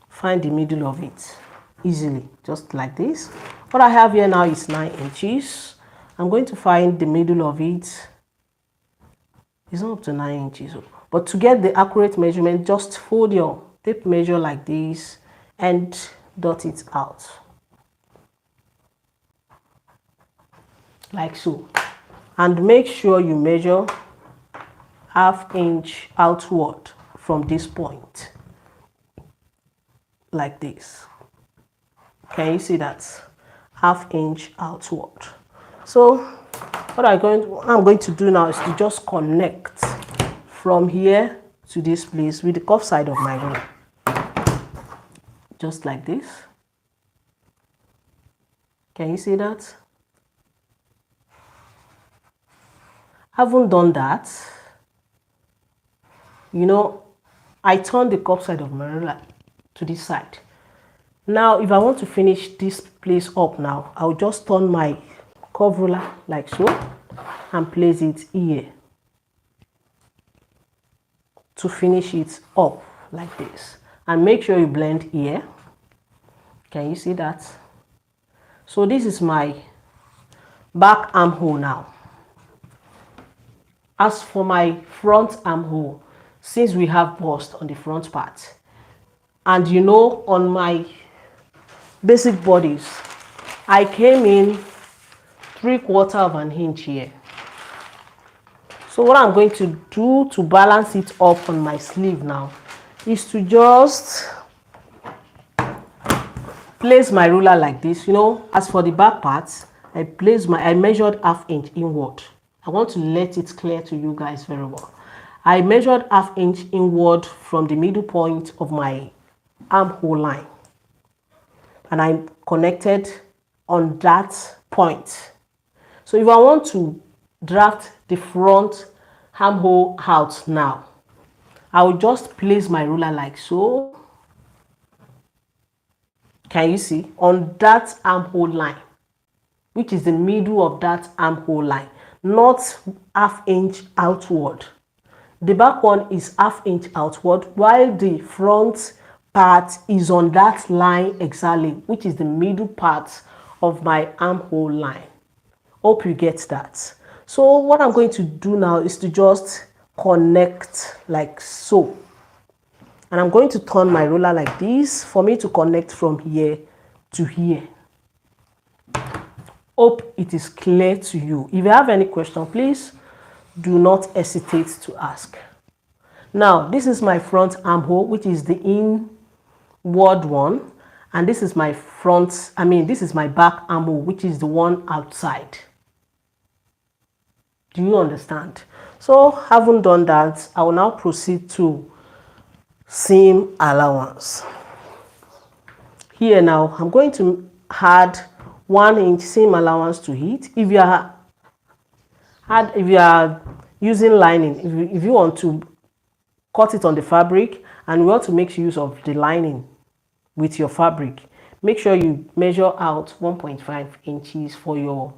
find the middle of it easily, just like this. What I have here now is 9 inches. I'm going to find the middle of it. It's not up to 9 inches. But to get the accurate measurement, just fold your tape measure like this and dot it out like so, and make sure you measure ½ inch outward from this point like this. Can you see that? ½ inch outward. So what I'm going to do now is to just connect from here to this place with the curved side of my ruler. Just like this. Can you see that? I haven't done that. You know, I turn the curved side of my ruler to this side. Now, if I want to finish this place up now, I'll just turn my curve ruler like so and place it here to finish it up like this, and make sure you blend here. Can you see that? So this is my back armhole now. As for my front armhole, since we have bust on the front part, and you know, on my basic bodies, I came in 3/4 of an inch here. So what I'm going to do to balance it up on my sleeve now is to just place my ruler like this. You know, as for the back part, I measured 1/2 inch inward. I want to let it clear to you guys very well. I measured 1/2 inch inward from the middle point of my armhole line, and I connected on that point. So if I want to draft the front armhole out now, I will just place my ruler like so. Can you see? On that armhole line, which is the middle of that armhole line, not 1/2 inch outward. The back one is 1/2 inch outward, while the front part is on that line exactly, which is the middle part of my armhole line. Hope you get that. So what I'm going to do now is to just connect like so. And I'm going to turn my ruler like this for me to connect from here to here. Hope it is clear to you. If you have any question, please do not hesitate to ask. Now, this is my front armhole, which is the inward one. And this is my this is my back armhole, which is the one outside. Do you understand? So, having done that, I will now proceed to seam allowance. Here now, I'm going to add 1 inch seam allowance to it. If you are using lining, if you want to cut it on the fabric and you want to make use of the lining with your fabric, make sure you measure out 1.5 inches for your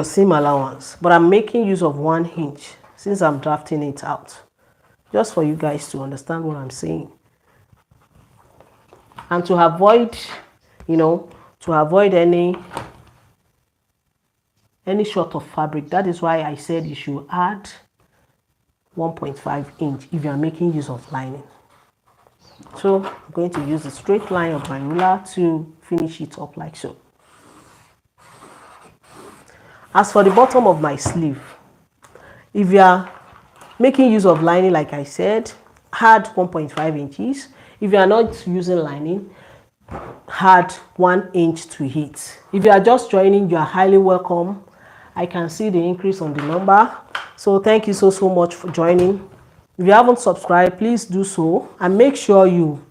seam allowance. But I'm making use of 1 inch since I'm drafting it out, just for you guys to understand what I'm saying. And to avoid, any short of fabric, that is why I said you should add 1.5 inch if you are making use of lining. So I'm going to use the straight line of my ruler to finish it up like so. As for the bottom of my sleeve, if you are making use of lining, like I said, add 1.5 inches. If you are not using lining, add 1 inch to it. If you are just joining, you are highly welcome. I can see the increase on the number. So thank you so much for joining. If you haven't subscribed, please do so, and make sure you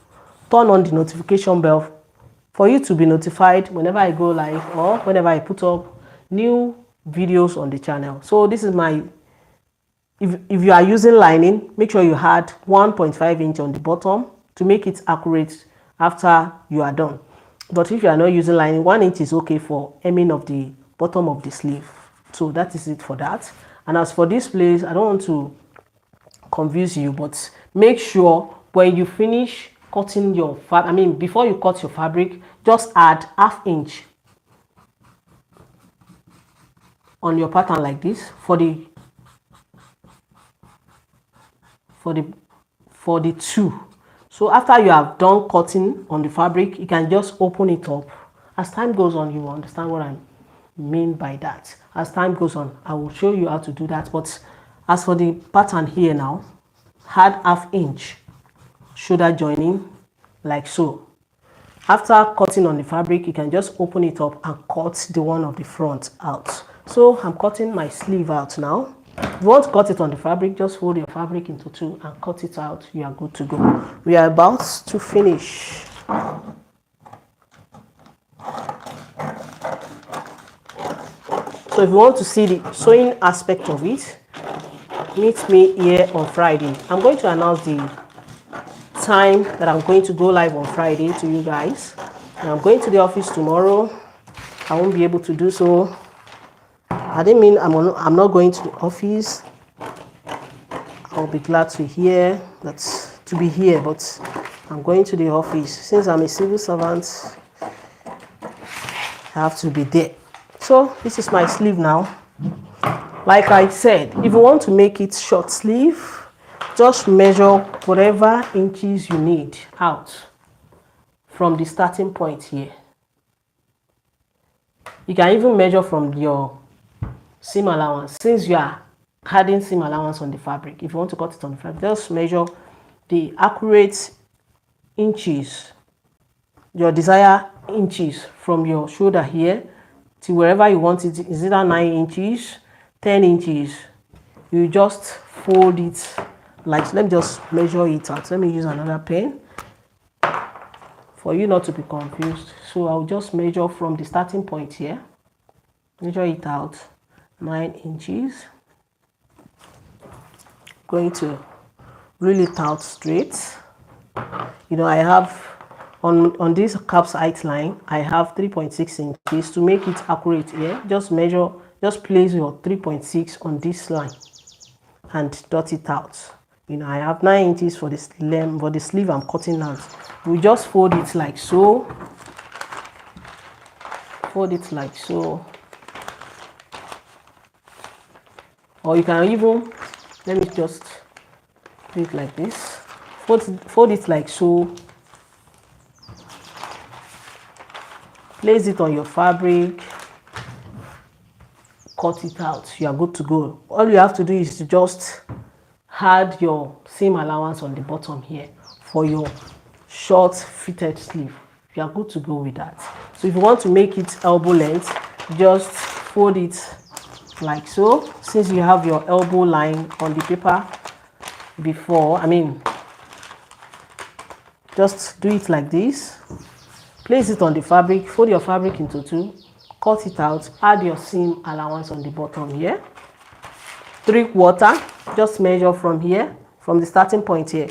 turn on the notification bell for you to be notified whenever I go live or whenever I put up new videos on the channel. So this is my, if you are using lining, make sure you add 1.5 inch on the bottom to make it accurate after you are done. But if you are not using lining, 1 inch is okay for hemming of the bottom of the sleeve. So that is it for that. And as for this place, I don't want to confuse you, but make sure when you finish cutting your fabric, before you cut your fabric, just add 1/2 inch on your pattern like this for the two. So after you have done cutting on the fabric, you can just open it up. As time goes on, you will understand what I mean by that. As time goes on, I will show you how to do that. But as for the pattern here now, add 1/2 inch shoulder joining like so. After cutting on the fabric, you can just open it up and cut the one of the front out. So I'm cutting my sleeve out now. If you want to cut it on the fabric, just fold your fabric into two and cut it out. You are good to go. We are about to finish. So if you want to see the sewing aspect of it, meet me here on Friday. I'm going to announce the time that I'm going to go live on Friday to you guys. And I'm going to the office tomorrow. I won't be able to do so. I didn't mean I'm not going to the office. I'll be glad to be here, but I'm going to the office. Since I'm a civil servant, I have to be there. So this is my sleeve now. Like I said, if you want to make it short sleeve, just measure whatever inches you need out from the starting point here. You can even measure from your seam allowance. Since you are adding seam allowance on the fabric, if you want to cut it on the fabric, just measure the accurate inches, your desired inches from your shoulder here to wherever you want it. Is either 9 inches, 10 inches. You just fold it like, let me just measure it out. Let me use another pen for you not to be confused. So I'll just measure from the starting point here, measure it out 9 inches. Going to reel it out straight. You know, I have on this cap's height line, I have 3.6 inches. To make it accurate here, just measure, just place your 3.6 on this line and dot it out. You know, I have 9 inches for this length, for the sleeve I'm cutting out. We just fold it like so. Fold it like so. Or you can even, let me just do it like this. Fold it like so. Place it on your fabric. Cut it out. You are good to go. All you have to do is to just add your seam allowance on the bottom here for your short fitted sleeve. You are good to go with that. So if you want to make it elbow length, just fold it like so. Since you have your elbow line on the paper before, just do it like this. Place it on the fabric, fold your fabric into two, cut it out, add your seam allowance on the bottom here. 3/4, just measure from here, from the starting point here.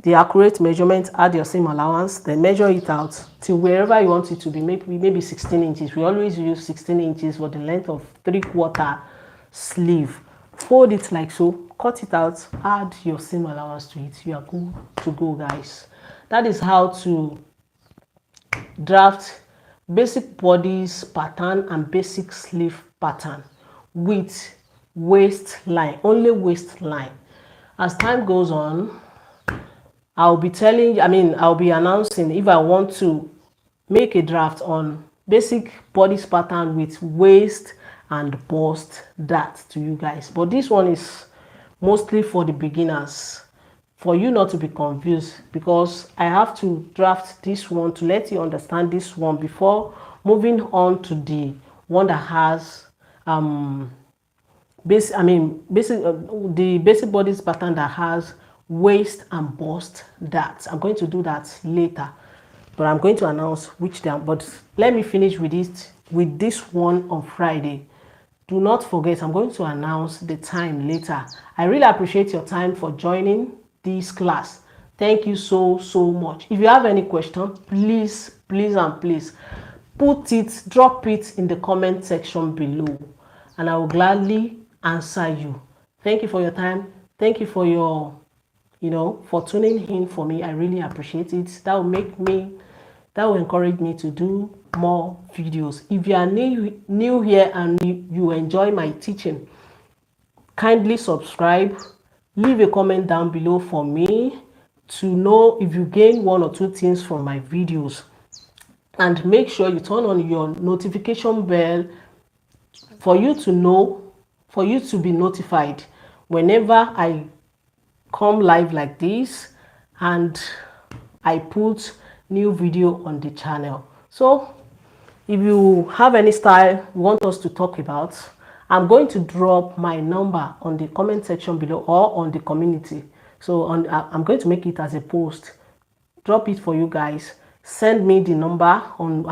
The accurate measurement, add your seam allowance, then measure it out till wherever you want it to be, maybe 16 inches. We always use 16 inches for the length of 3/4 sleeve. Fold it like so, cut it out, add your seam allowance to it. You are good to go, guys. That is how to draft basic bodice pattern and basic sleeve pattern with waistline, only waistline. As time goes on, I'll be announcing if I want to make a draft on basic bodice pattern with waist and bust that to you guys. But this one is mostly for the beginners, for you not to be confused, because I have to draft this one to let you understand this one before moving on to the one that has the basic bodice pattern that has waist and bust that. I'm going to do that later, but I'm going to announce which they are. But let me finish with this one on Friday. Do not forget, I'm going to announce the time later. I really appreciate your time for joining this class. Thank you so much. If you have any question, please drop it in the comment section below, and I will gladly answer you. Thank you for your time. Thank you for your for tuning in for me. I really appreciate it. That will encourage me to do more videos. If you are new here and you enjoy my teaching, kindly subscribe, leave a comment down below for me to know if you gain 1 or 2 things from my videos, and make sure you turn on your notification bell for you to be notified whenever I come live like this and I put new video on the channel. So if you have any style you want us to talk about, I'm going to drop my number on the comment section below or on the community. So I'm going to make it as a post, drop it for you guys. Send me the number on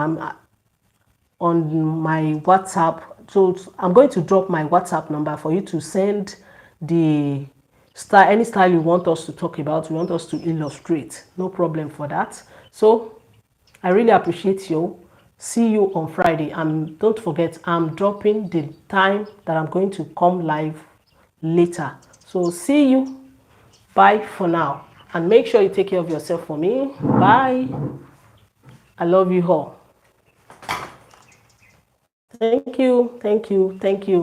my WhatsApp. So I'm going to drop my WhatsApp number for you to send the style, any style you want us to talk about, you want us to illustrate. No problem for that. So I really appreciate you. See you on Friday. And don't forget, I'm dropping the time that I'm going to come live later. So see you. Bye for now. And make sure you take care of yourself for me. Bye. I love you all. Thank you. Thank you. Thank you.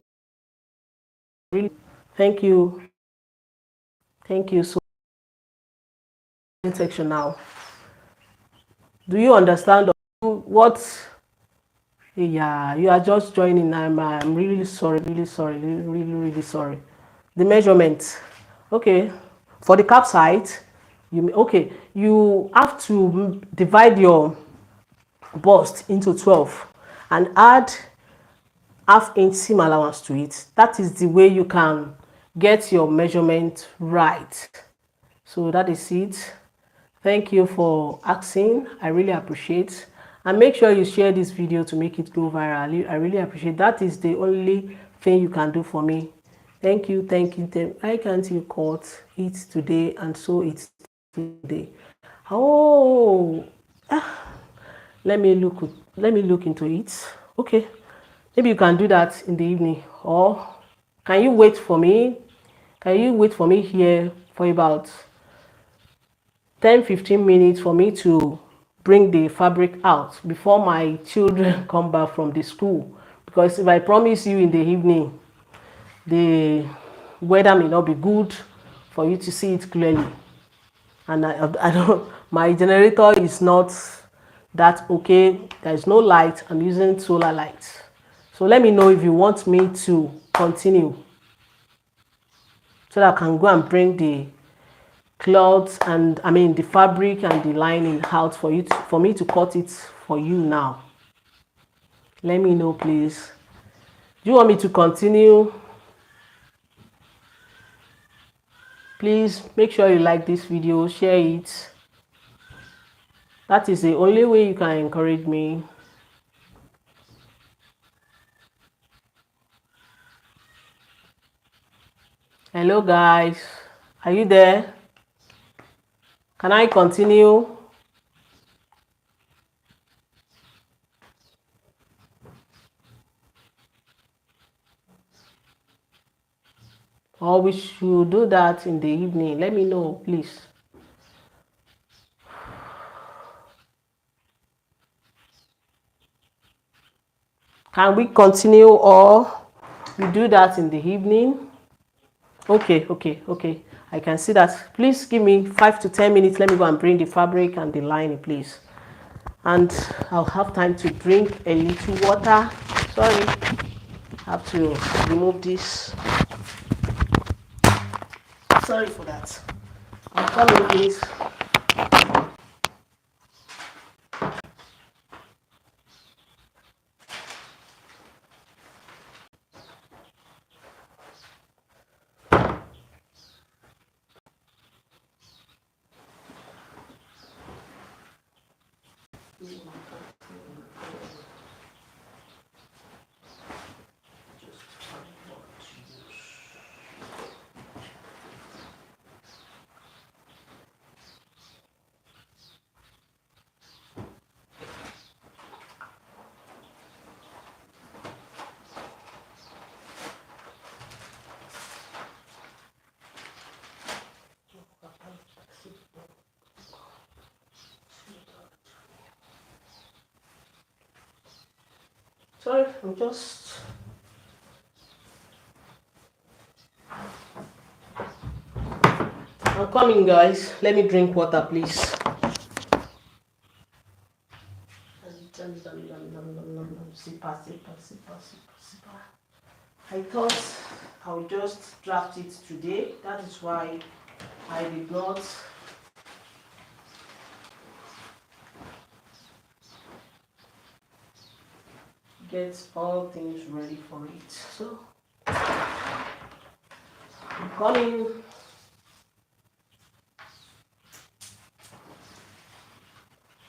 Really, thank you. Thank you so much. Section now. Do you understand what? Yeah, you are just joining. I'm really sorry, really sorry. The measurement. Okay, for the cap site, you have to divide your bust into 12 and add half-inch seam allowance to it. That is the way you can get your measurement right. So that is it. Thank you for asking. I really appreciate. And make sure you share this video to make it go viral. I really appreciate. That is the only thing you can do for me. Thank you, thank you. Why can't you cut it today and sew it today? Oh, let me look into it. Okay, maybe you can do that in the evening, or can you wait for me? Can you wait for me here for about 10-15 minutes for me to bring the fabric out before my children come back from the school? Because if I promise you in the evening, the weather may not be good for you to see it clearly, and I don't, my generator is not that okay. There is no light. I'm using solar light. So let me know if you want me to continue so that I can go and bring the cloths and the fabric and the lining out for you for me to cut it for you now. Let me know, please. Do you want me to continue? Please make sure you like this video, share it. That is the only way you can encourage me. Hello guys, are you there? Can I continue? Or we should do that in the evening? Let me know, please. Can we continue or we do that in the evening? Okay. I can see that. Please give me 5 to 10 minutes. Let me go and bring the fabric and the lining, please. And I'll have time to drink a little water. Sorry, I have to remove this. Sorry for that. I'm coming, please. Sorry, I'm coming, guys. Let me drink water, please. I thought I would just draft it today. That is why I did not get all things ready for it. So I'm coming.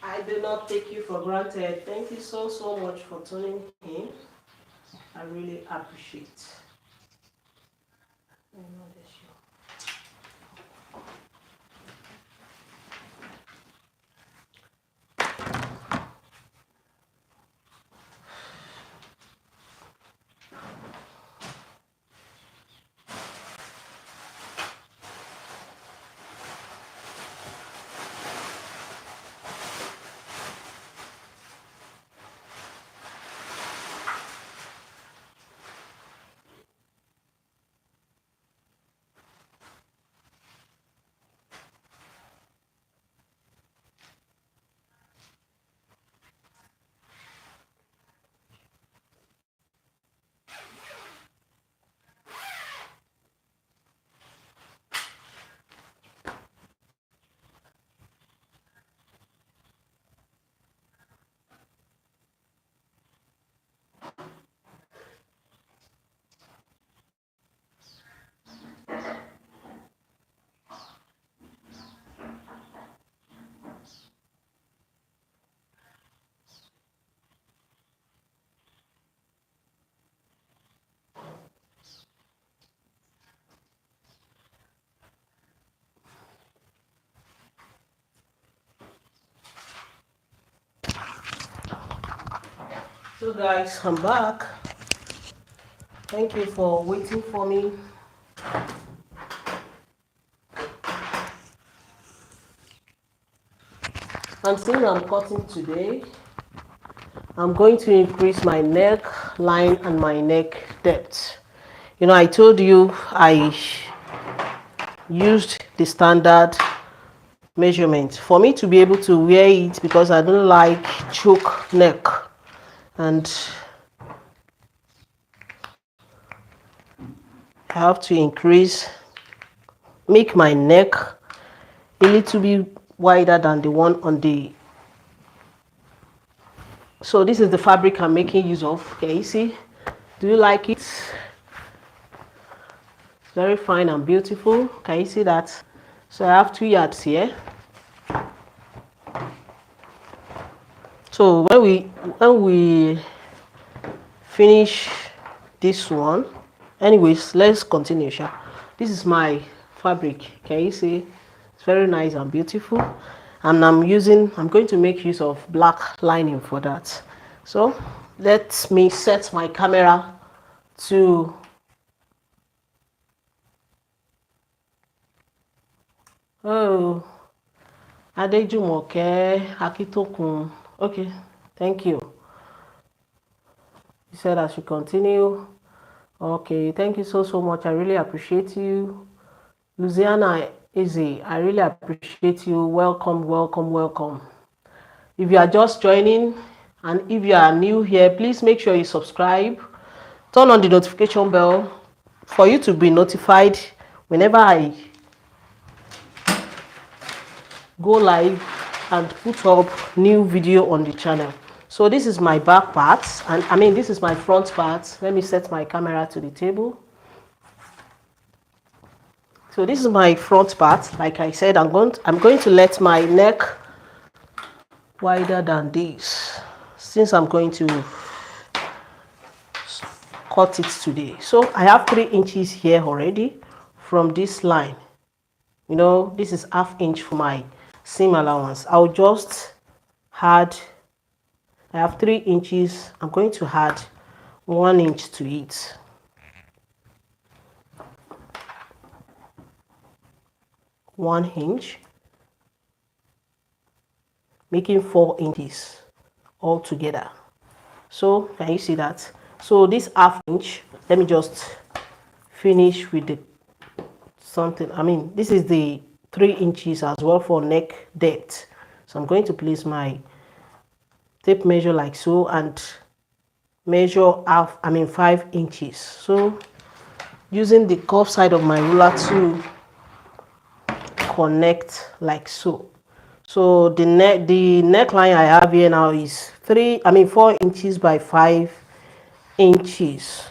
I do not take you for granted. Thank you so much for tuning in. I really appreciate. So guys, I'm back. Thank you for waiting for me. And since I'm cutting today, I'm going to increase my neck line and my neck depth. You know, I told you I used the standard measurement for me to be able to wear it because I don't like choke neck, and I have to make my neck a little bit wider than the one on the. So this is the fabric I'm making use of. Okay, you see, do you like it? Very fine and beautiful. Can you see that? So I have 2 yards here. So when we finish this one, anyways, let's continue. This is my fabric. Can you see? It's very nice and beautiful, and I'm going to make use of black lining for that. So let me set my camera to Adejumoke Akitokun. Okay, thank you. You said I should continue. Okay, thank you so much. I really appreciate you. Luciana Izzy, I really appreciate you. Welcome, welcome, welcome. If you are just joining and if you are new here, please make sure you subscribe. Turn on the notification bell for you to be notified whenever I go live and put up new video on the channel. So this is my back part, and this is my front part. Let me set my camera to the table. So this is my front part. Like I said, I'm going to let my neck wider than this, since I'm going to cut it today. So I have 3 inches here already from this line. You know, this is ½ inch for my seam allowance. I'll just add, I have 3 inches. I'm going to add 1 inch to it. One inch, making 4 inches all together. So can you see that? So this ½ inch, let me just finish with the something. This is the 3 inches as well for neck depth. So I'm going to place my tape measure like so and measure 5 inches. So using the curved side of my ruler to connect like so. So the neckline I have here now is 4 inches by 5 inches.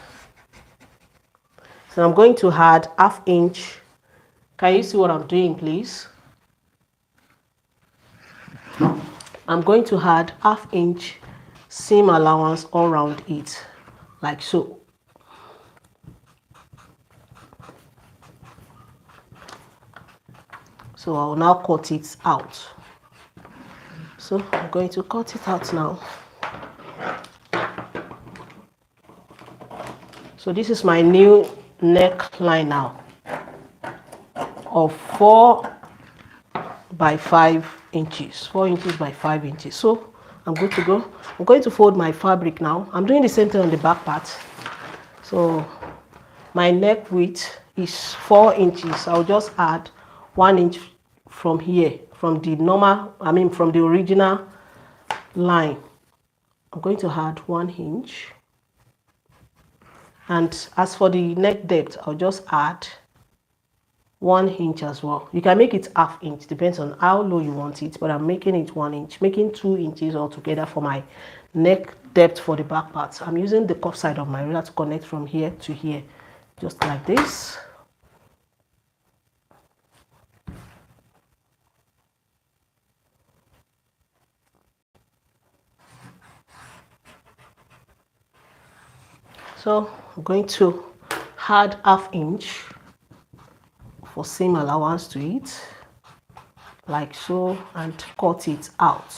So I'm going to add ½ inch. Can you see what I'm doing, please? I'm going to add ½ inch seam allowance all around it, like so. So I'll now cut it out. So I'm going to cut it out now. So this is my new neckline now of 4 by 5 inches, 4 inches by 5 inches. So I'm good to go. I'm going to fold my fabric now. I'm doing the same thing on the back part. So my neck width is 4 inches. I'll just add 1 inch from here, from the from the original line. I'm going to add 1 inch. And as for the neck depth, I'll just add 1 inch as well. You can make it ½ inch, depends on how low you want it, but I'm making it 1 inch, making 2 inches altogether for my neck depth for the back part. I'm using the cuff side of my ruler to connect from here to here, just like this. So I'm going to add ½ inch for seam allowance to it, like so, and cut it out.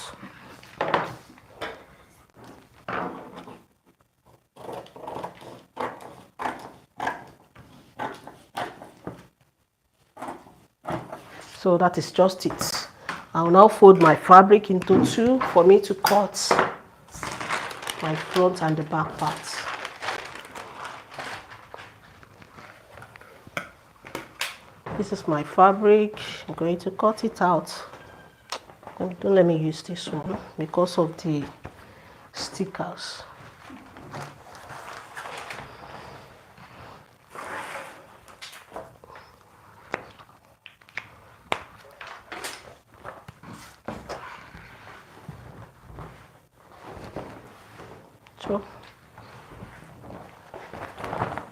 So that is just it. I will now fold my fabric into two for me to cut my front and the back parts. This is my fabric. I'm going to cut it out. Don't let me use this one because of the stickers. So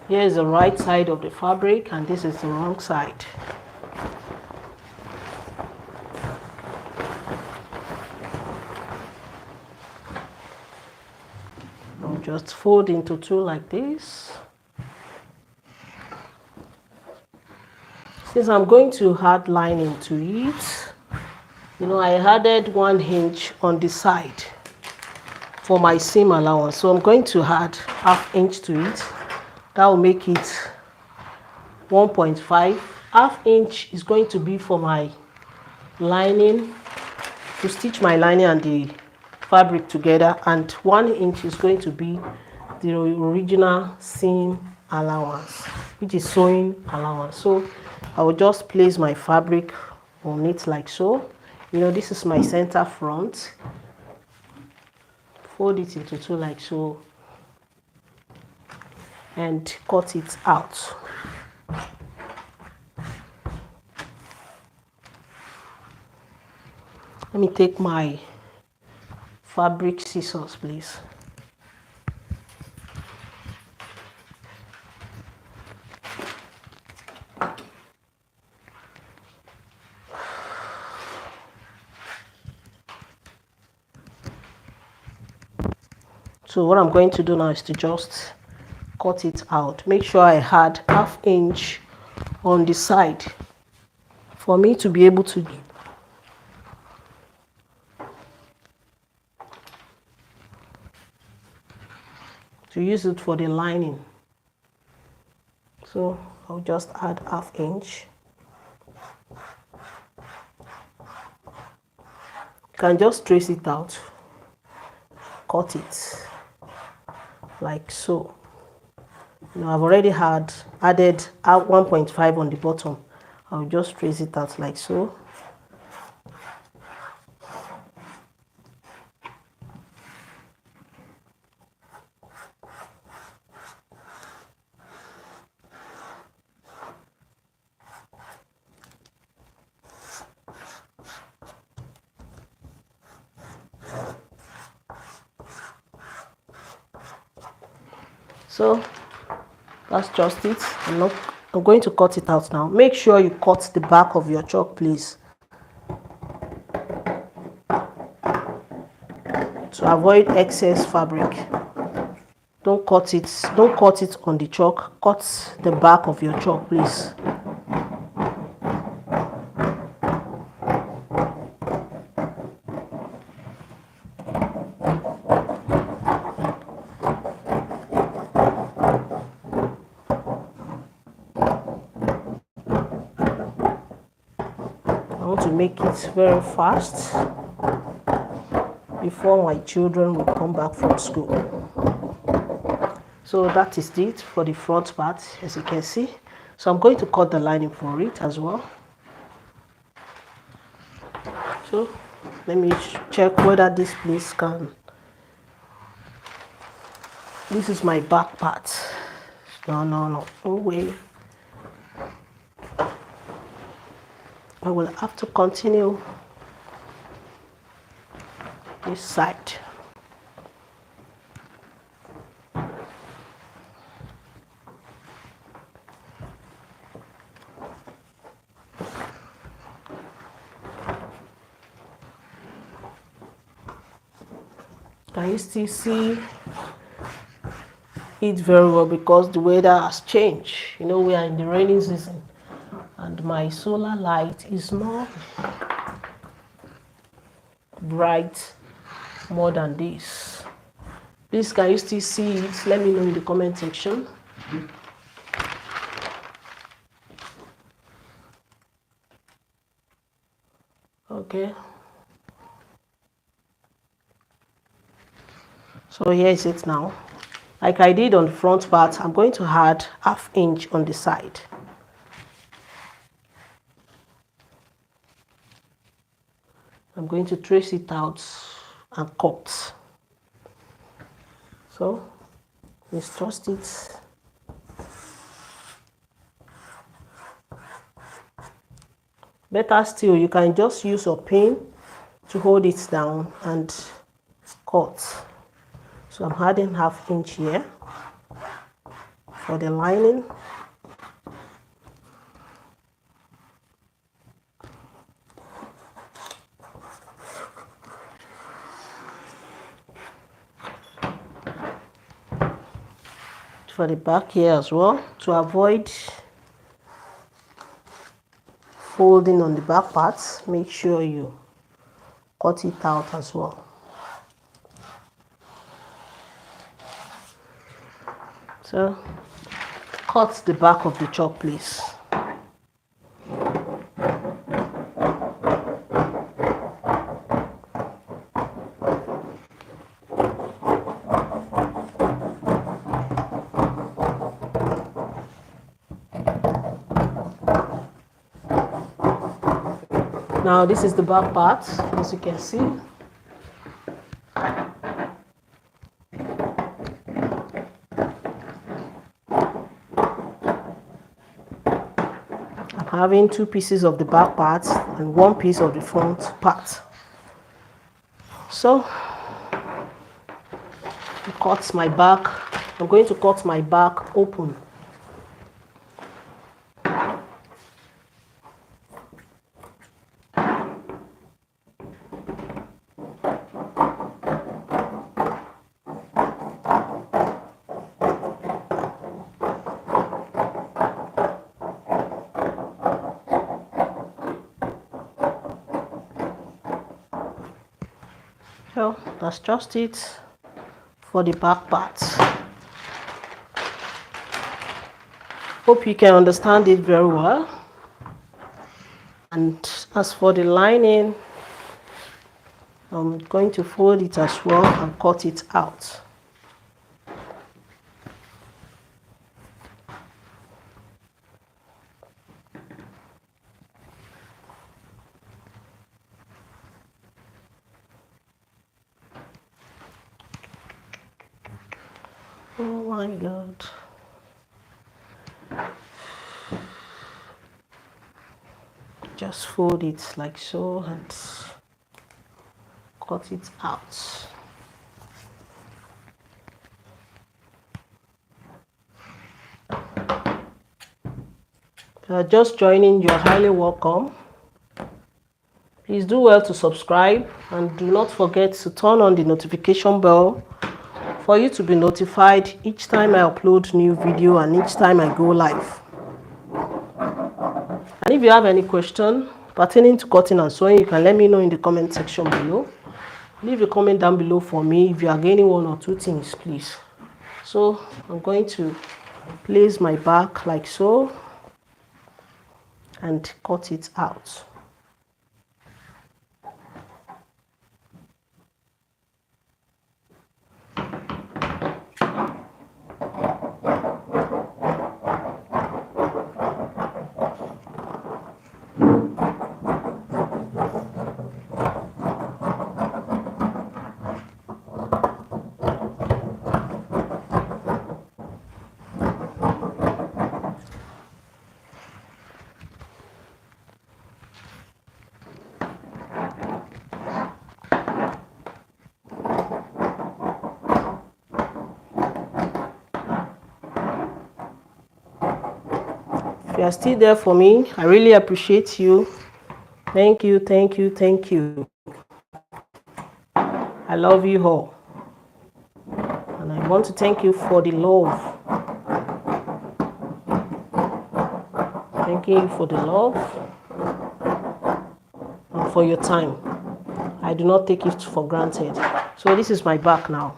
here is the right side of the fabric and this is the wrong side. I'll just fold into two like this. Since I'm going to add lining to it, I added 1 inch on the side for my seam allowance. So I'm going to add ½ inch to it. That will make it 1.5. ½ inch is going to be for my lining, to stitch my lining and the fabric together, and 1 inch is going to be the original seam allowance, which is sewing allowance. So I will just place my fabric on it like so. This is my center front. Fold it into two like so and cut it out. Let me take my fabric scissors, please. So what I'm going to do now is to just cut it out. Make sure I had ½ inch on the side for me to be able to use it for the lining. So I'll just add ½ inch. You can just trace it out, cut it like so. I've already added 1.5 on the bottom. I'll just trace it out like so. So that's just it. I'm going to cut it out now. Make sure you cut the back of your chalk, please, to avoid excess fabric. Don't cut it on the chalk. Cut the back of your chalk, please. To make it very fast before my children will come back from school. So that is it for the front part, as you can see. So I'm going to cut the lining for it as well. So let me check whether this piece can. This is my back part. No way. I will have to continue this side. Can you still see it very well? Because the weather has changed. We are in the rainy season. And my solar light is more bright more than this. Please, can you still see it? Let me know in the comment section. Okay. So here is it now. Like I did on the front part, I'm going to add ½ inch on the side. I'm going to trace it out and cut. So let's trust it. Better still, you can just use a pin to hold it down and cut. So I'm adding ½ inch here for the lining. For the back here as well, to avoid folding on the back parts, make sure you cut it out as well. So cut the back of the chalk, please. Now this is the back part, as you can see. I'm having 2 pieces of the back part and 1 piece of the front part. So cut my back. I'm going to cut my back open. So that's just it for the back part. Hope you can understand it very well. And as for the lining, I'm going to fold it as well and cut it out. Oh my God. Just fold it like so and cut it out. If you are just joining, you are highly welcome. Please do well to subscribe and do not forget to turn on the notification bell for you to be notified each time I upload new video and each time I go live. And if you have any question pertaining to cutting and sewing, you can let me know in the comment section below. Leave a comment down below for me if you are gaining 1 or 2 things, please. So I'm going to place my back like so and cut it out. If you are still there for me, I really appreciate you. Thank you, thank you, thank you. I love you all. And I want to thank you for the love. Thank you for the love and for your time. I do not take it for granted. So this is my back now.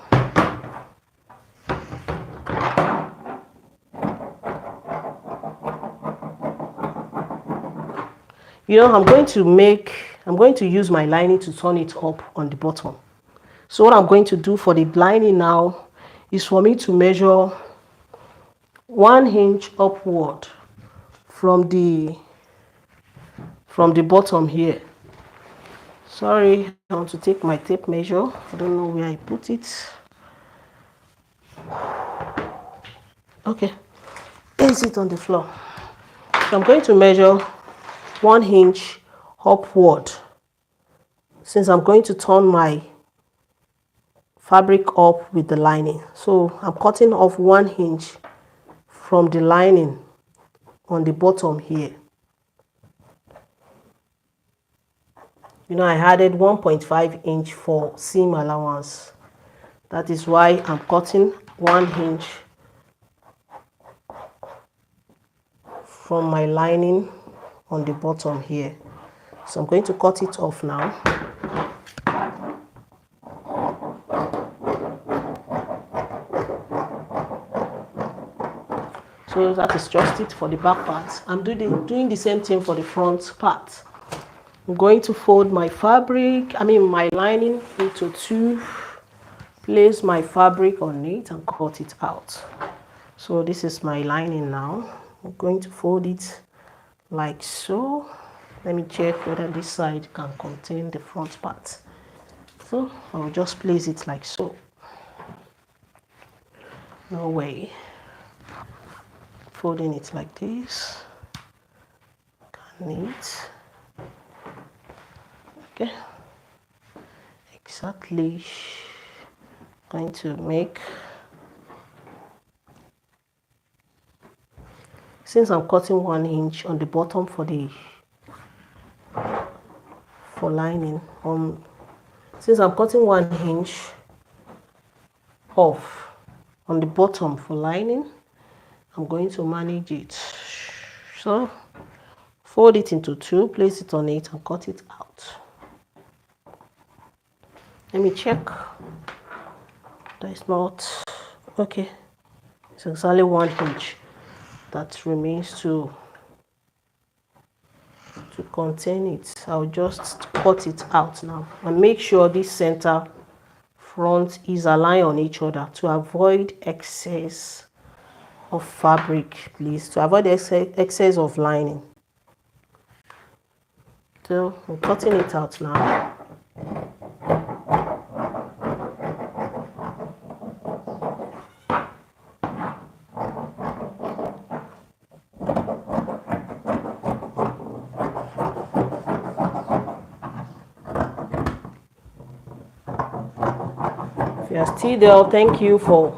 You know, I'm going to make I'm going to use my lining to turn it up on the bottom. So what I'm going to do for the lining now is for me to measure 1 inch upward from the bottom here. Sorry, I want to take my tape measure. I don't know where I put it. Okay, place it on the floor. So I'm going to measure 1 inch upward, since I'm going to turn my fabric up with the lining. So I'm cutting off 1 inch from the lining on the bottom here. You know, I added 1.5 inch for seam allowance. That is why I'm cutting 1 inch from my lining on the bottom here. So I'm going to cut it off now. So that is just it for the back part. I'm doing the same thing for the front part. I'm going to fold my my lining into 2, place my fabric on it and cut it out. So this is my lining now. I'm going to fold it like so. Let me check whether this side can contain the front part. So I'll just place it like so. No way. Folding it like this. Neat. Okay. Exactly. Going to make. Since I'm cutting 1 inch on the bottom for lining, since I'm cutting 1 inch off on the bottom for lining, I'm going to manage it. So fold it into 2, place it on it and cut it out. Let me check. That is not okay. It's exactly 1 inch that remains to contain it. I'll just cut it out now and make sure this center front is aligned on each other to avoid excess of fabric, please, to avoid excess of lining. So I'm cutting it out now. If you are still there, thank you for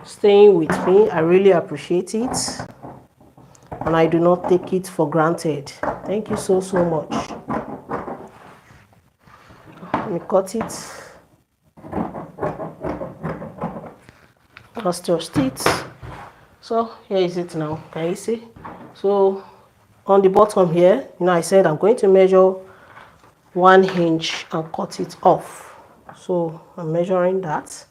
staying with me. I really appreciate it, and I do not take it for granted. Thank you so much. Let me cut it. That's just it. So here is it now. Can you see? So on the bottom here, you know, I said I'm going to measure 1 inch and cut it off. So I'm measuring that.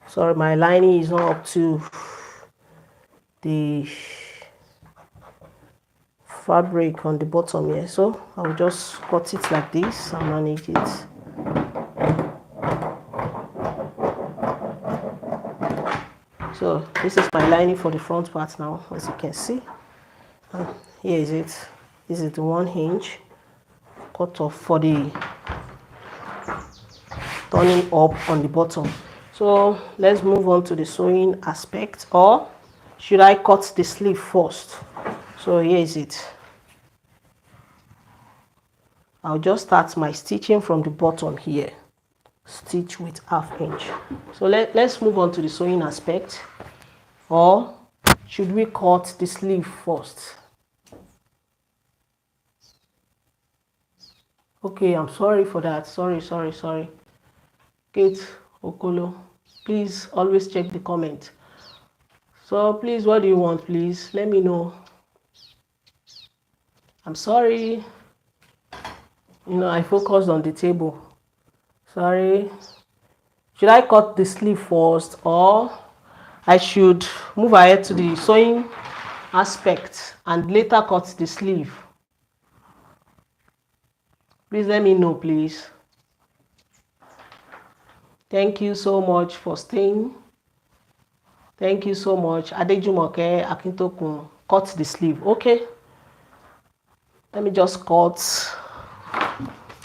Sorry, my lining is not up to the fabric on the bottom here, so I'll just cut it like this and manage it. So this is my lining for the front part now, as you can see. And here is it. This is the 1 inch cut off for the turning up on the bottom. So let's move on to the sewing aspect, or should I cut the sleeve first? So here is it. I'll just start my stitching from the bottom here. Stitch with 1/2 inch. So let's move on to the sewing aspect, or should we cut the sleeve first? Okay, I'm sorry for that. Sorry. Kate Okolo, please always check the comment. So please, what do you want? Please let me know. I'm sorry. You know, I focused on the table. Sorry. Should I cut the sleeve first, or I should move ahead to the sewing aspect and later cut the sleeve? Please let me know, please. Thank you so much for staying. Thank you so much. Adejumoke Akintokun, cut the sleeve. Okay. Let me just cut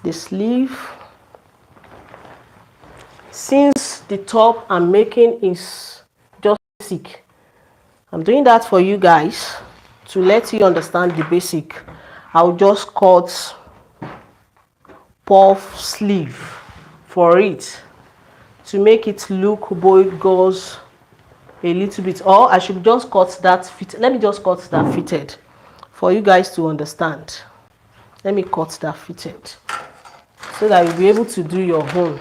the sleeve. Since the top I'm making is just basic, I'm doing that for you guys to let you understand the basic. I'll just cut puff sleeve for it to make it look bogus a little bit, or I should just cut that fit. Let me just cut that fitted for you guys to understand. Let me cut that fitted so that you'll be able to do your own.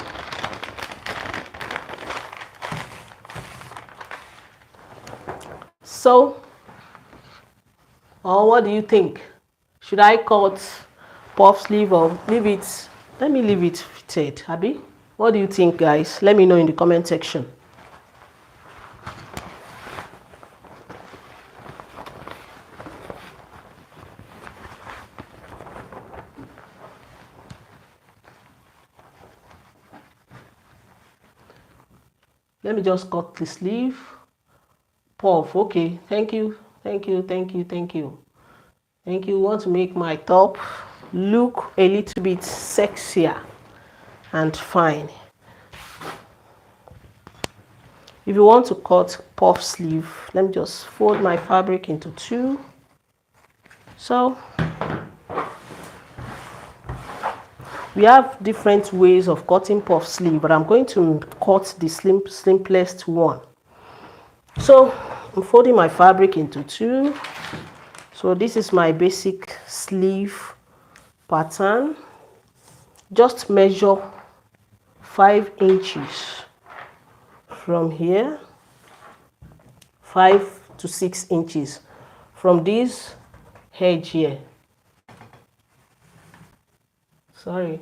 So, or what do you think? Should I cut puff sleeve or leave it? Let me leave it fitted, Abby. What do you think, guys? Let me know in the comment section. Let me just cut the sleeve. Puff. Okay. Thank you. Thank you. Thank you. Thank you. Thank you. Want to make my top look a little bit sexier and fine. If you want to cut puff sleeve, let me just fold my fabric into two. So we have different ways of cutting puff sleeve, but I'm going to cut the simplest one. So I'm folding my fabric into two. So this is my basic sleeve pattern. Just measure 5 inches from here, 5 to 6 inches from this edge here. Sorry,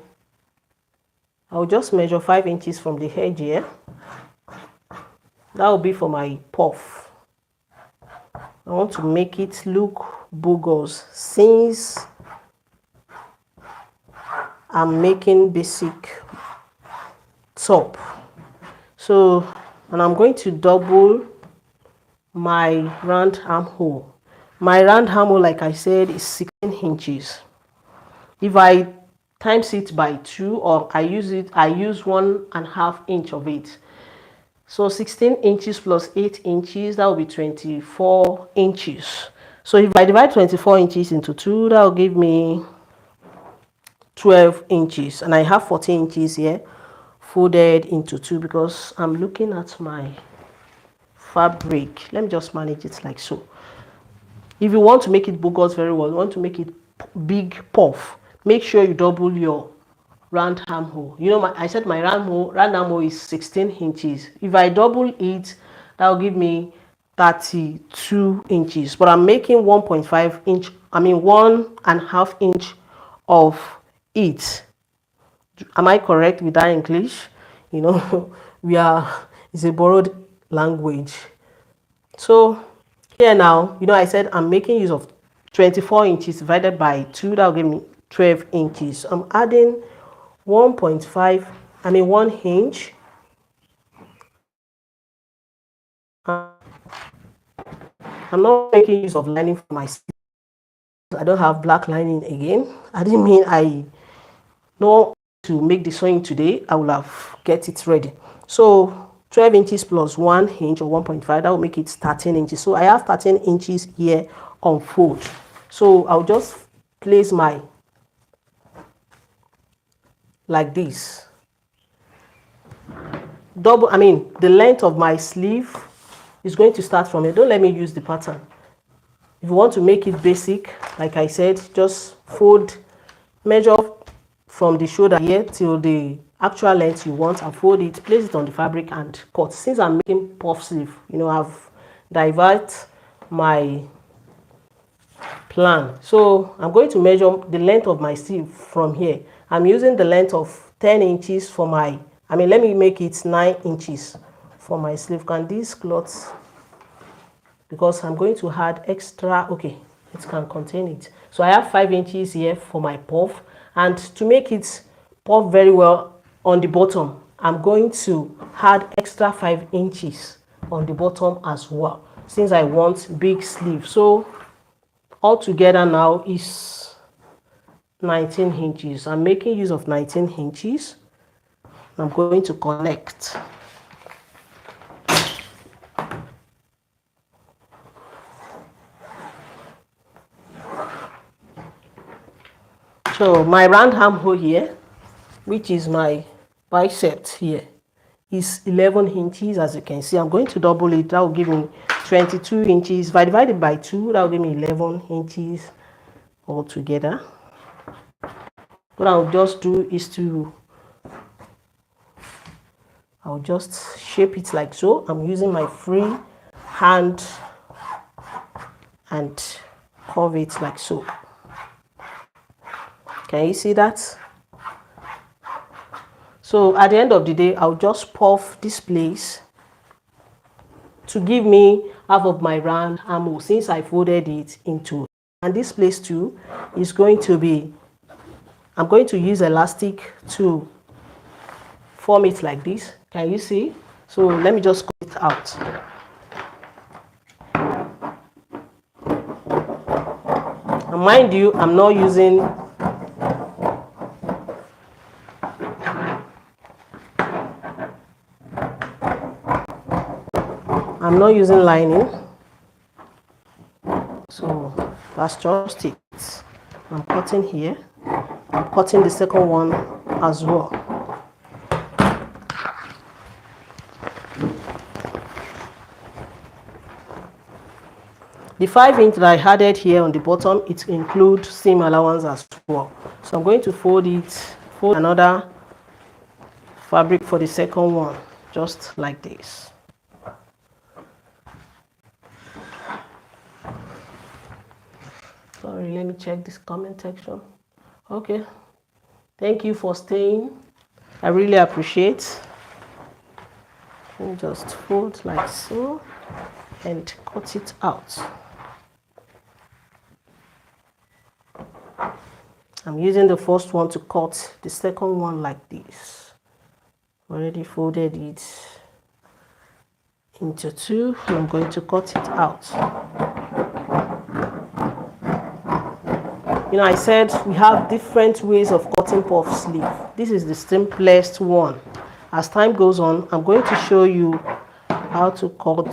I'll just measure 5 inches from the edge here. That will be for my puff. I want to make it look bogus since I'm making basic top. So, and I'm going to double my round armhole. My round armhole, like I said, is 16 inches. If I times it by 2, or I use 1.5 inch of it. So 16 inches plus 8 inches, that will be 24 inches. So if I divide 24 inches into 2, that will give me 12 inches. And I have 14 inches here folded into 2 because I'm looking at my fabric. Let me just manage it like so. If you want to make it bogus very well, you want to make it big puff, make sure you double your round armhole. You know, I said my round armhole is 16 inches. If I double it, that will give me 32 inches. But I'm making 1.5 inch, 1.5 inch of it. Am I correct with that English? You know, it's a borrowed language. So here now, you know, I said I'm making use of 24 inches divided by 2, that will give me 12 inches. I'm adding 1 inch. I'm not making use of lining for my sleeve. I don't have black lining again. I didn't mean I know to make the sewing today. I will have get it ready. So 12 inches plus 1 inch or 1.5, that will make it 13 inches. So I have 13 inches here on fold. So I'll just place my like this. The length of my sleeve is going to start from here. Don't let me use the pattern. If you want to make it basic, like I said, just fold, measure from the shoulder here till the actual length you want and fold it, place it on the fabric and cut. Since I'm making puff sleeve, you know, I've divert my plan. So I'm going to measure the length of my sleeve from here. I'm using the length of 10 inches for my, let me make it 9 inches for my sleeve. Can this cloth, because I'm going to add extra, okay, it can contain it. So I have 5 inches here for my puff And to make it puff very well on the bottom, I'm going to add extra 5 inches on the bottom as well, since I want big sleeve. So all together now is 19 inches. I'm making use of 19 inches. I'm going to connect. So my round armhole here, which is my bicep here, is 11 inches. As you can see, I'm going to double it. That will give me 22 inches. If I divide it by 2, that will give me 11 inches altogether. What I'll just do is I'll just shape it like so. I'm using my free hand and curve it like so. Can you see that? So at the end of the day, I'll just puff this place to give me half of my round armhole, since I folded it into. And this place too is going to be, I'm going to use elastic to form it like this. Can you see? So let me just cut it out. And mind you, I'm not using lining. So that's just it. I'm cutting here. I'm cutting the second one as well. The 5 inch that I added here on the bottom, it includes seam allowance as well. So I'm going to fold another fabric for the second one, just like this. Sorry, let me check this comment section. Okay, thank you for staying. I really appreciate. Let me just fold like so and cut it out. I'm using the first one to cut the second one like this. Already folded it into 2 and I'm going to cut it out. You know, I said we have different ways of cutting puff sleeve. This is the simplest one. As time goes on, I'm going to show you how to cut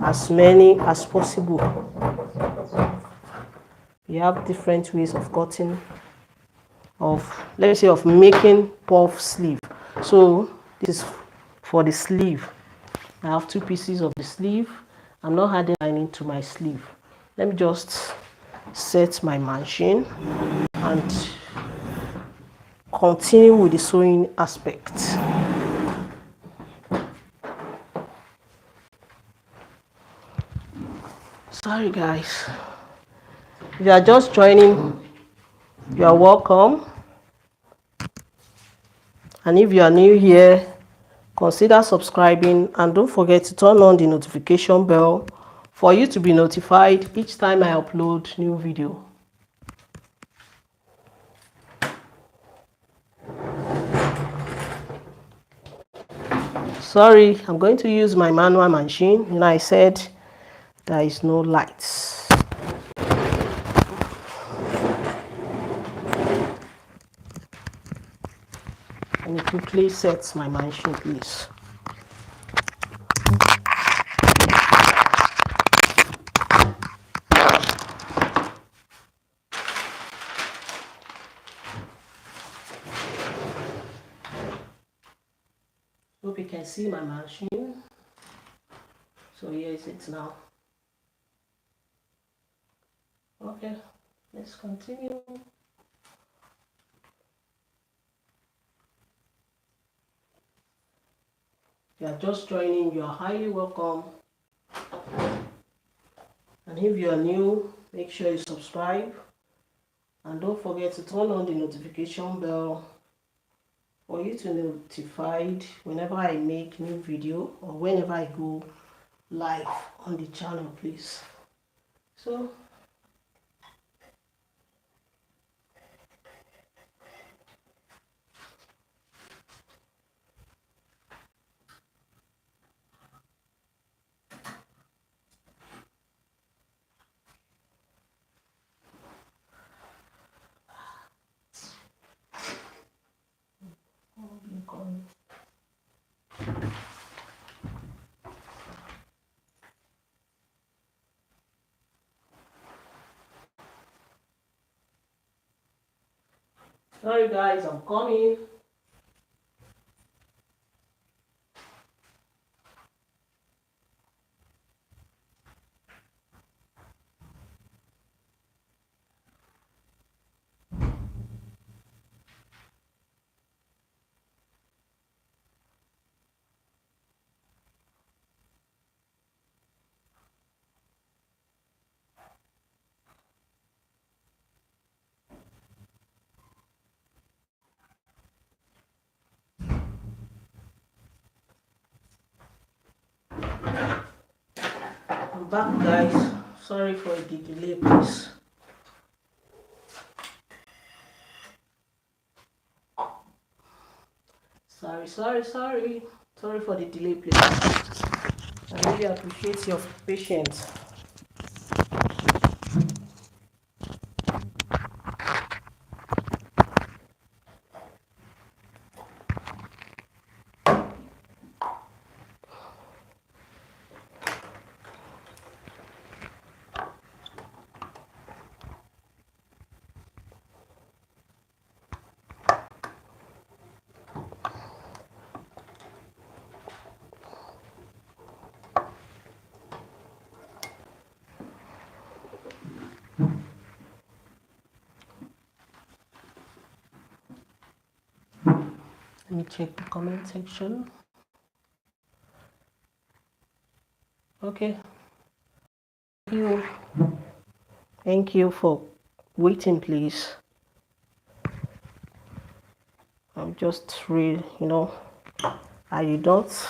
as many as possible. We have different ways of cutting, of making puff sleeve. So this is for the sleeve. I have 2 pieces of the sleeve. I'm not adding lining to my sleeve. Let me just set my machine and continue with the sewing aspect. Sorry guys, if you are just joining, you are welcome. And if you are new here, consider subscribing and don't forget to turn on the notification bell for you to be notified each time I upload new video. Sorry, I'm going to use my manual machine. You know, I said there is no lights. Let me quickly set my machine, please. Hope you can see my machine. So here is it now. Okay, let's continue. If you are just joining, you are highly welcome. And if you are new, make sure you subscribe. And don't forget to turn on the notification bell for you to be notified whenever I make new video or whenever I go live on the channel, please. So Sorry guys, I'm coming. I'm back guys. Sorry for the delay, please. Sorry. Sorry for the delay, please. I really appreciate your patience. Let me check the comment section. Okay. Thank you for waiting, please. I'm just really, I don't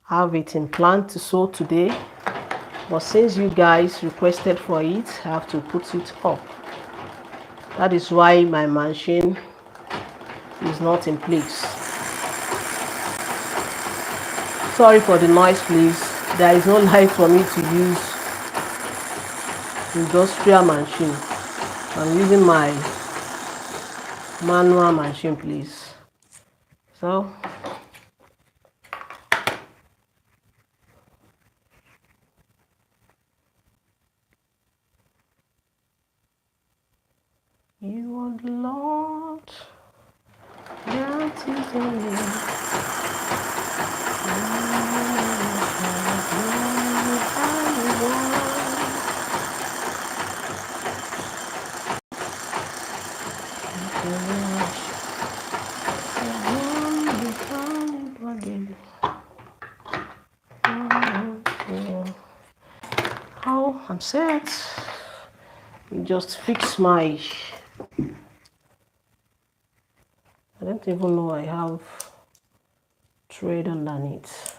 have it in plan to sew today, but since you guys requested for it, I have to put it up. That is why my machine is not in place. Sorry for the noise, please. There is no light for me to use industrial machine. I'm using my manual machine, please. So you are the Lord, that is the name. Oh, I'm set. Just fix my, I don't even know I have thread underneath,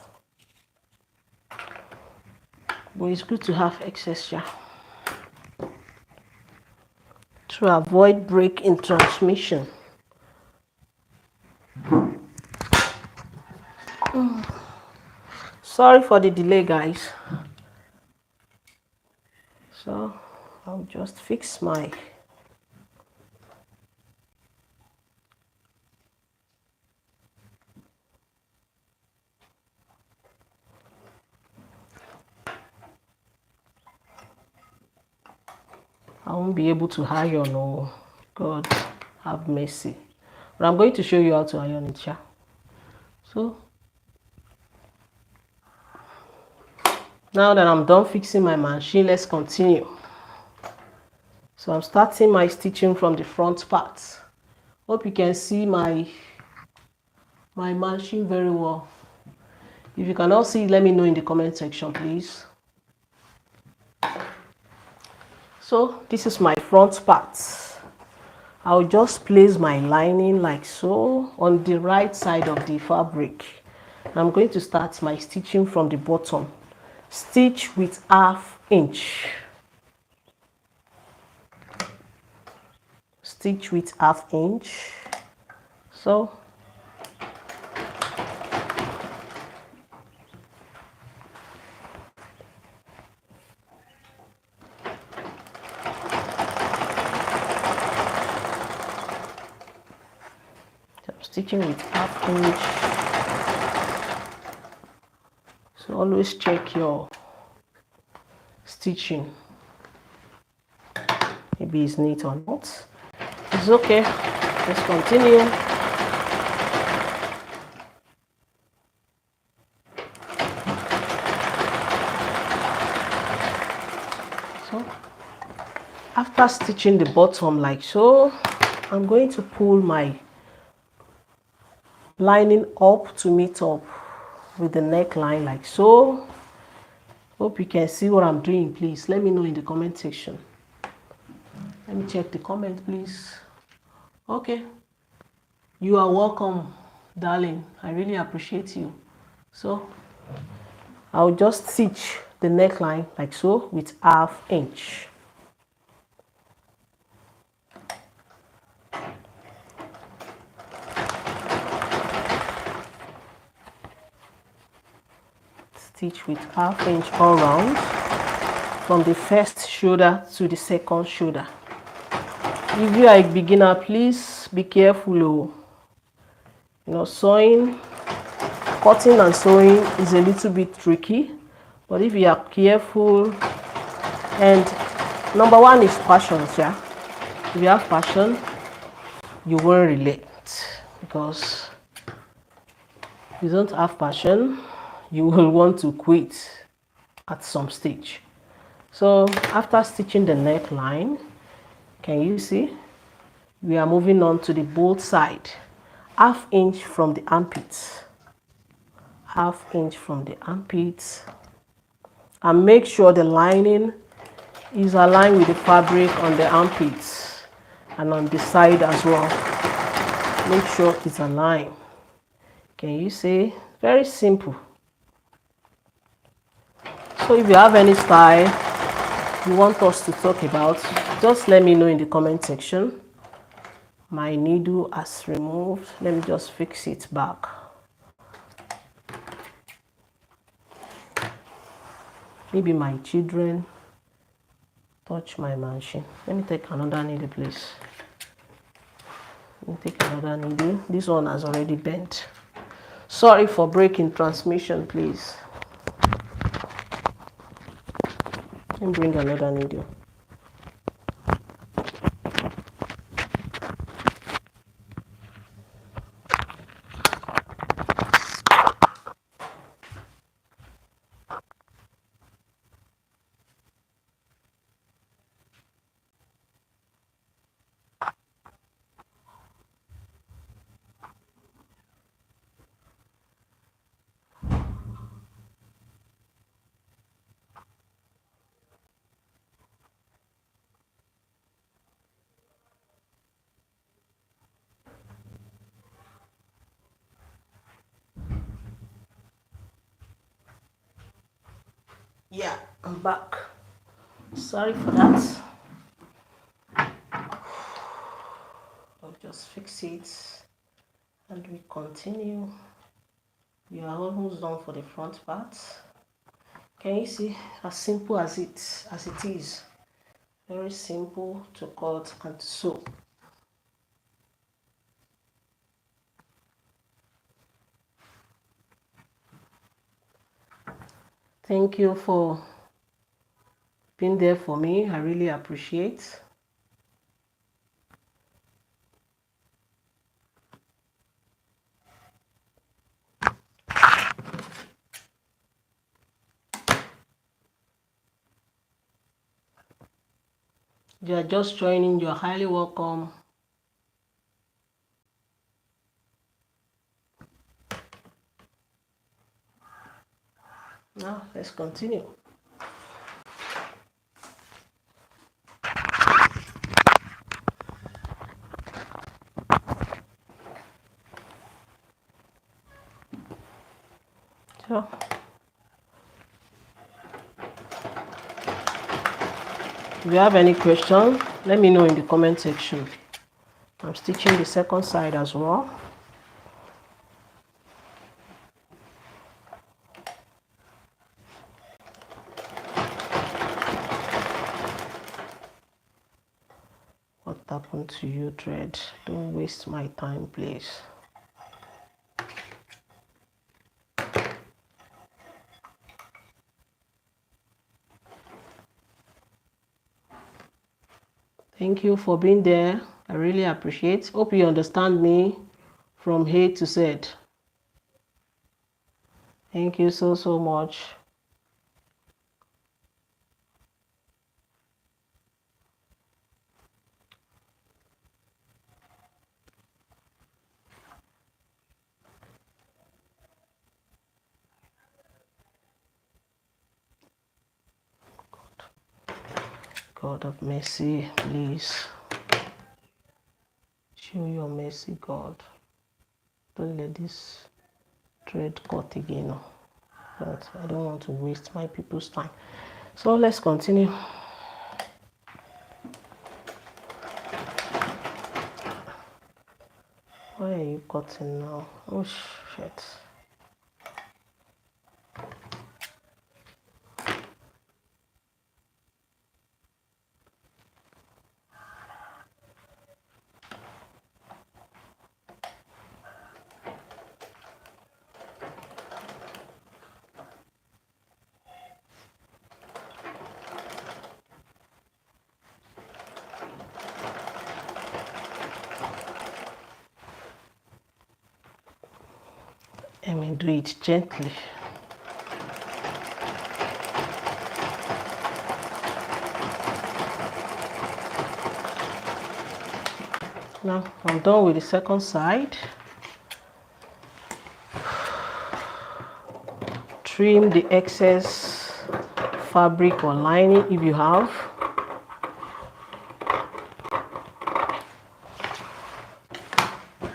but it's good to have excess here to avoid break in transmission. Sorry for the delay, guys. So I'll just fix my I won't be able to iron. Oh, God have mercy. But I'm going to show you how to iron it here. So now that I'm done fixing my machine, let's continue. So I'm starting my stitching from the front part. Hope you can see my machine very well. If you cannot see, let me know in the comment section, please. So this is my front part. I'll just place my lining like so on the right side of the fabric. I'm going to start my stitching from the bottom. Stitch with 1/2 inch. Stitch with 1/2 inch. So I'm stitching with 1/2 inch. So always check your stitching. Maybe it's neat or not. It's okay. Let's continue. So after stitching the bottom like so, I'm going to pull my lining up to meet up with the neckline like so. Hope you can see what I'm doing. Please let me know in the comment section. Let me check the comment, please. Okay, you are welcome, darling. I really appreciate you. So I'll just stitch the neckline like so with 1/2 inch. Stitch with 1/2 inch all round from the first shoulder to the second shoulder. If you are a beginner, please be careful. You know, sewing, cutting and sewing is a little bit tricky, but if you are careful, and number one is passion, yeah. If you have passion, you won't relate, because if you don't have passion, you will want to quit at some stage. So after stitching the neckline, can you see we are moving on to the both side, 1/2 inch from the armpits, 1/2 inch from the armpits, and make sure the lining is aligned with the fabric on the armpits and on the side as well. Make sure it's aligned. Can you see? Very simple. So if you have any style you want us to talk about, just let me know in the comment section. My needle has removed. Let me just fix it back. Maybe my children touch my machine. Let me take another needle, please. Let me take another needle. This one has already bent. Sorry for breaking transmission, please. Let me bring another needle. Yeah, I'm back. Sorry for that. I'll just fix it and we continue. We are almost done for the front part. Can you see as simple as it is? Very simple to cut and to sew. Thank you for being there for me. I really appreciate. If you are just joining, you are highly welcome. Now let's continue. So if you have any question, let me know in the comment section. I'm stitching the second side as well. What happened to you, thread? Don't waste my time, please. Thank you for being there. I really appreciate. Hope you understand me from A to Z. Thank you so much. God of mercy, please show your mercy, God. Don't let this thread cut again. No. But I don't want to waste my people's time. So let's continue. Why are you cutting now? Oh shit. Let me do it gently. Now I'm done with the second side. Trim the excess fabric or lining if you have.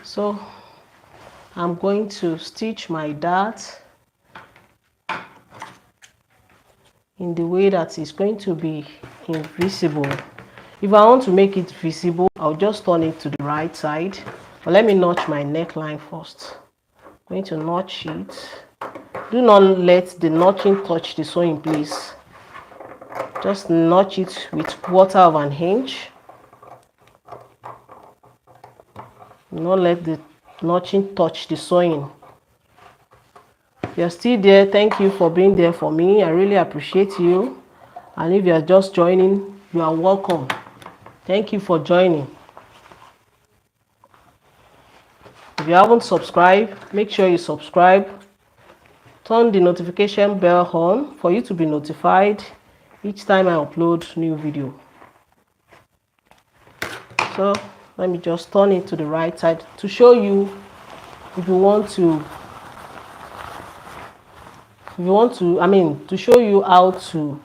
So I'm going to stitch my dart in the way that is going to be invisible. If I want to make it visible, I'll just turn it to the right side. But let me notch my neckline first. I'm going to notch it. Do not let the notching touch the sewing, please. Just notch it with 1/4 of an inch. Do not let the notching touch the sewing. If you're still there, thank you for being there for me. I really appreciate you. And if you're just joining, you are welcome. Thank you for joining. If you haven't subscribed, make sure you subscribe. Turn the notification bell on for you to be notified each time I upload new video. So let me just turn it to the right side to show you if you want to to show you how to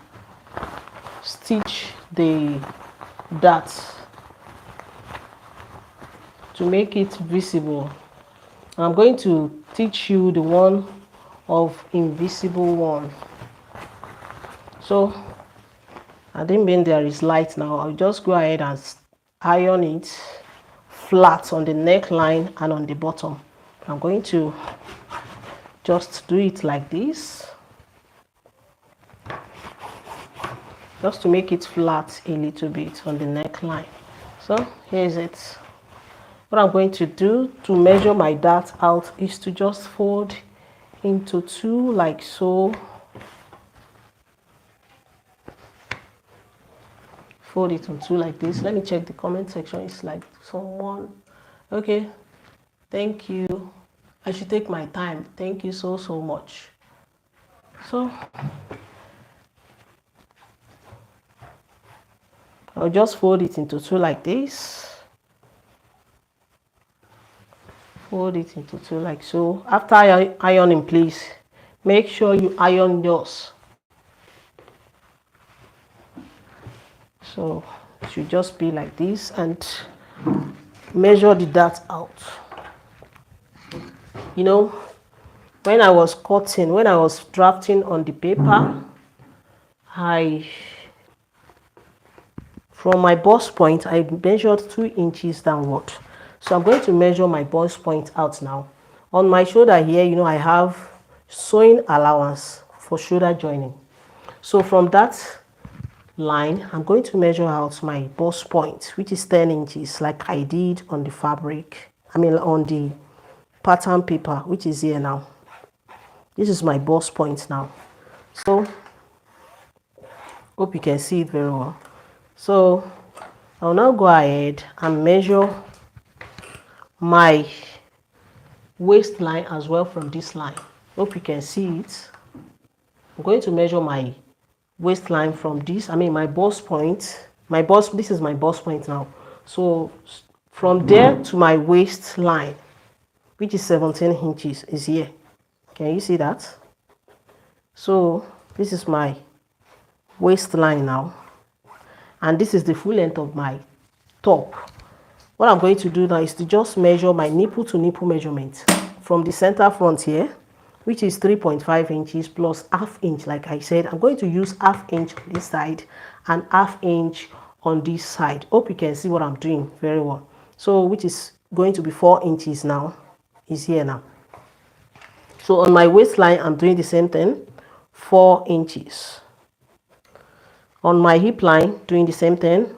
stitch the darts to make it visible. I'm going to teach you the one of invisible one. So I didn't mean there is light now. I'll just go ahead and iron it flat on the neckline and on the bottom. I'm going to just do it like this, just to make it flat a little bit on the neckline. So here's it. What I'm going to do to measure my dart out is to just fold into 2 like so. Fold it on 2 like this. Let me check the comment section. It's like someone. Okay, thank you. I should take my time. Thank you so much. So I'll just fold it into 2 like this. Fold it into 2 like so. After ironing, please make sure you iron yours. So it should just be like this, and measure the dart out. You know, when I was cutting, when I was drafting on the paper, from my bust point, I measured 2 inches downward. So I'm going to measure my bust point out now. On my shoulder here, you know, I have sewing allowance for shoulder joining. So from that line, I'm going to measure out my bust point, which is 10 inches, like I did on the fabric. On the pattern paper, which is here now. This is my bust point now. So hope you can see it very well. So I'll now go ahead and measure my waistline as well from this line. Hope you can see it. I'm going to measure my waistline from this, my bust point. This is my bust point now. So from there to my waistline, which is 17 inches, is here. Can you see that? So this is my waistline now, and this is the full length of my top. What I'm going to do now is to just measure my nipple to nipple measurement from the center front here, which is 3.5 inches plus half inch. Like I said, I'm going to use half inch on this side and half inch on this side. Hope you can see what I'm doing very well. So which is going to be 4 inches now, is here now. So on my waistline, I'm doing the same thing, 4 inches. On my hip line, doing the same thing,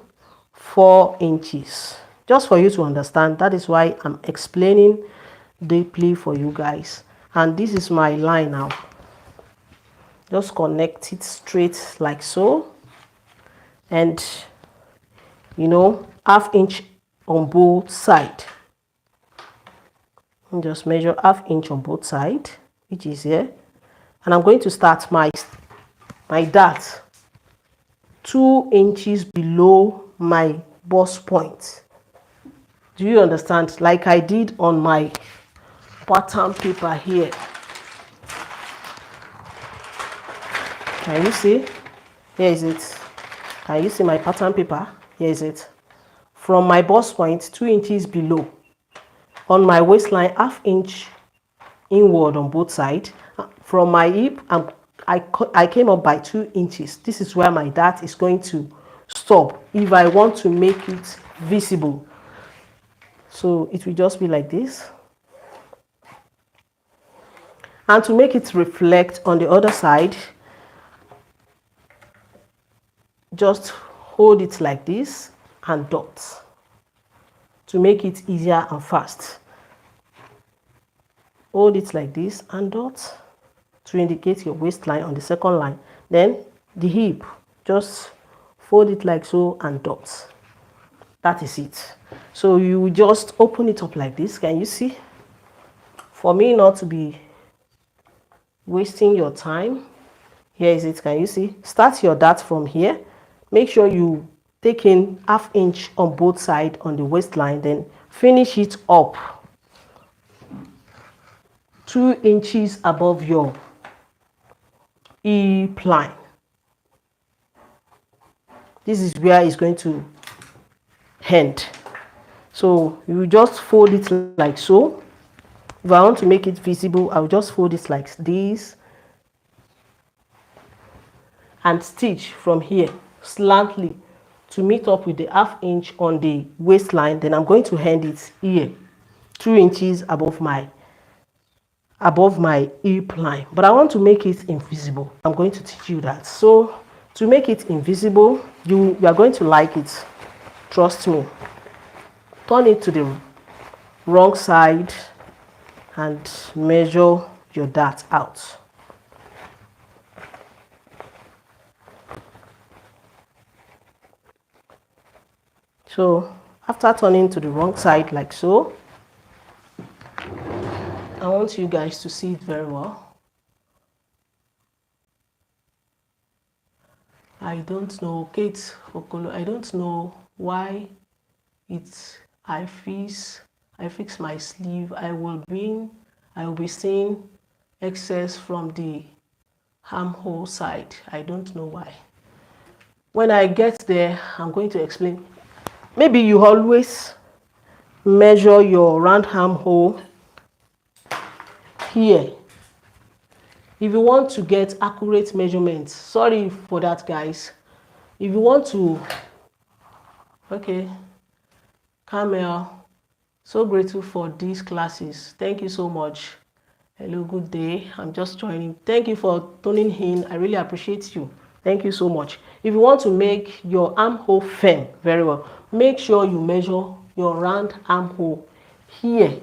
4 inches. Just for you to understand, that is why I'm explaining deeply for you guys. And this is my line now. Just connect it straight like so. And, half inch on both sides. Just measure half inch on both sides, which is here. And I'm going to start my dart 2 inches below my bust point. Do you understand? Like I did on my pattern paper here. Can you see? Here is it. Can you see my pattern paper? Here is it. From my bust point, 2 inches below. On my waistline, half inch inward on both sides. From my hip, I came up by 2 inches. This is where my dart is going to stop if I want to make it visible. So it will just be like this. And to make it reflect on the other side, just hold it like this and dot to make it easier and fast. Hold it like this and dot to indicate your waistline on the second line. Then the hip, just fold it like so and dot. That is it. So you just open it up like this. Can you see? For me not to be wasting your time, here is it. Can you see? Start your dart from here. Make sure you take in half inch on both sides on the waistline, then finish it up 2 inches above your hip line. This is where it's going to end. So you just fold it like so. If I want to make it visible, I'll just fold it like this and stitch from here slantly to meet up with the half inch on the waistline. Then I'm going to end it here 2 inches above my hip line. But I want to make it invisible. I'm going to teach you that. So to make it invisible, you are going to like it. Trust me. Turn it to the wrong side and measure your dart out. So after turning to the wrong side like so, I want you guys to see it very well. I don't know, Kate Okolo, I don't know why I fix my sleeve. I will be seeing excess from the armhole side. I don't know why. When I get there, I'm going to explain. Maybe you always measure your round armhole here. If you want to get accurate measurements, sorry for that, guys. If you want to, okay, Camel, so grateful for these classes. Thank you so much. Hello, good day. I'm just joining. Thank you for tuning in. I really appreciate you. Thank you so much. If you want to make your armhole firm very well, make sure you measure your round armhole here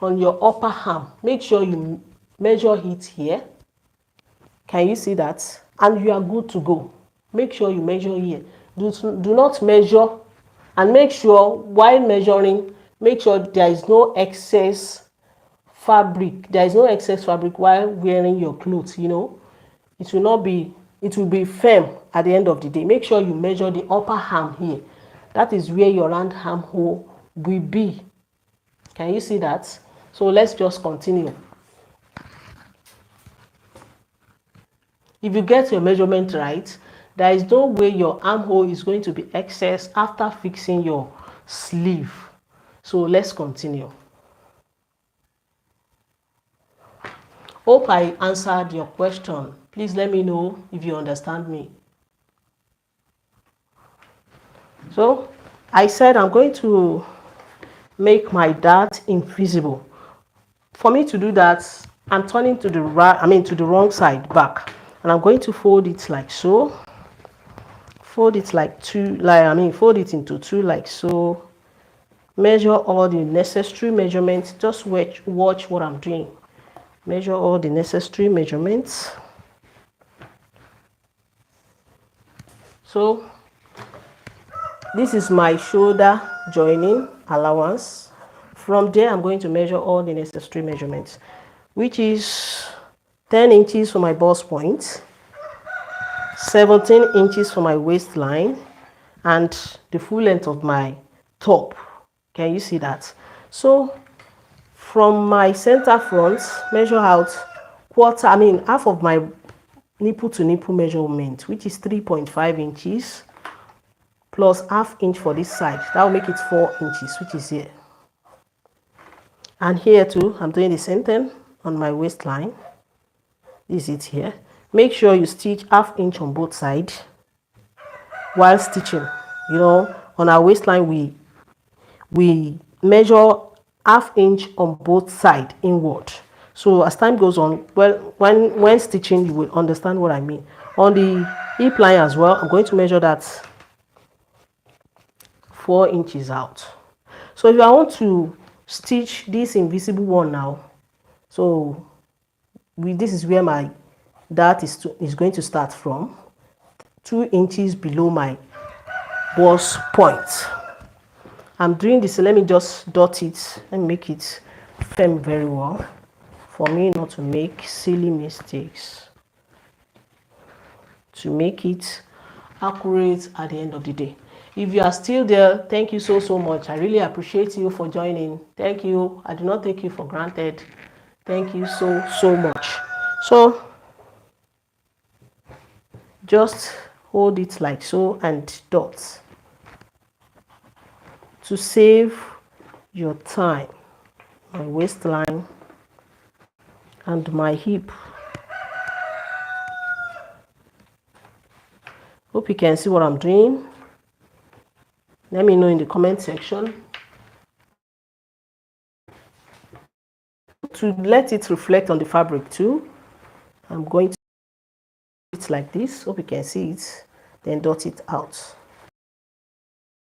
on your upper arm. Make sure you measure it here. Can you see that? And you are good to go. make sure you measure here. Do not measure, and make sure while measuring, make sure there is no excess fabric. There is no excess fabric while wearing your clothes, you know. It will be firm at the end of the day. Make sure you measure the upper arm here. That is where your round armhole will be. Can you see that? So let's just continue. If you get your measurement right, there is no way your armhole is going to be excess after fixing your sleeve. So let's continue. Hope I answered your question. Please let me know if you understand me. So I said I'm going to make my dart invisible. For me to do that, I'm turning to the right, to the wrong side back, and I'm going to fold it like so. Fold it fold it into two like so. Measure all the necessary measurements. Just watch what I'm doing. Measure all the necessary measurements. So this is my shoulder joining allowance. From there, I'm going to measure all the necessary measurements, which is 10 inches for my bust point, 17 inches for my waistline, and the full length of my top. Can you see that? So from my center front, measure out half of my nipple to nipple measurement, which is 3.5 inches, plus half inch for this side. That will make it 4 inches, which is here. And here too, I'm doing the same thing on my waistline. This is it here. Make sure you stitch half inch on both sides while stitching. You know, on our waistline, we measure half inch on both sides inward. So as time goes on, well, when stitching, you will understand what I mean. On the hip line as well, I'm going to measure that 4 inches out. So if I want to stitch this invisible one now, so this is where my dart is going to start from, 2 inches below my bust point. I'm doing this, so let me just dot it and make it firm very well for me not to make silly mistakes, to make it accurate at the end of the day. If you are still there, thank you so much. I really appreciate you for joining. Thank you. I do not take you for granted. Thank you so much. So just hold it like so and dot to save your time. My waistline and my hip. Hope you can see what I'm doing. Let me know in the comment section. To let it reflect on the fabric too, I'm going to do it like this. Hope you can see it. Then dot it out.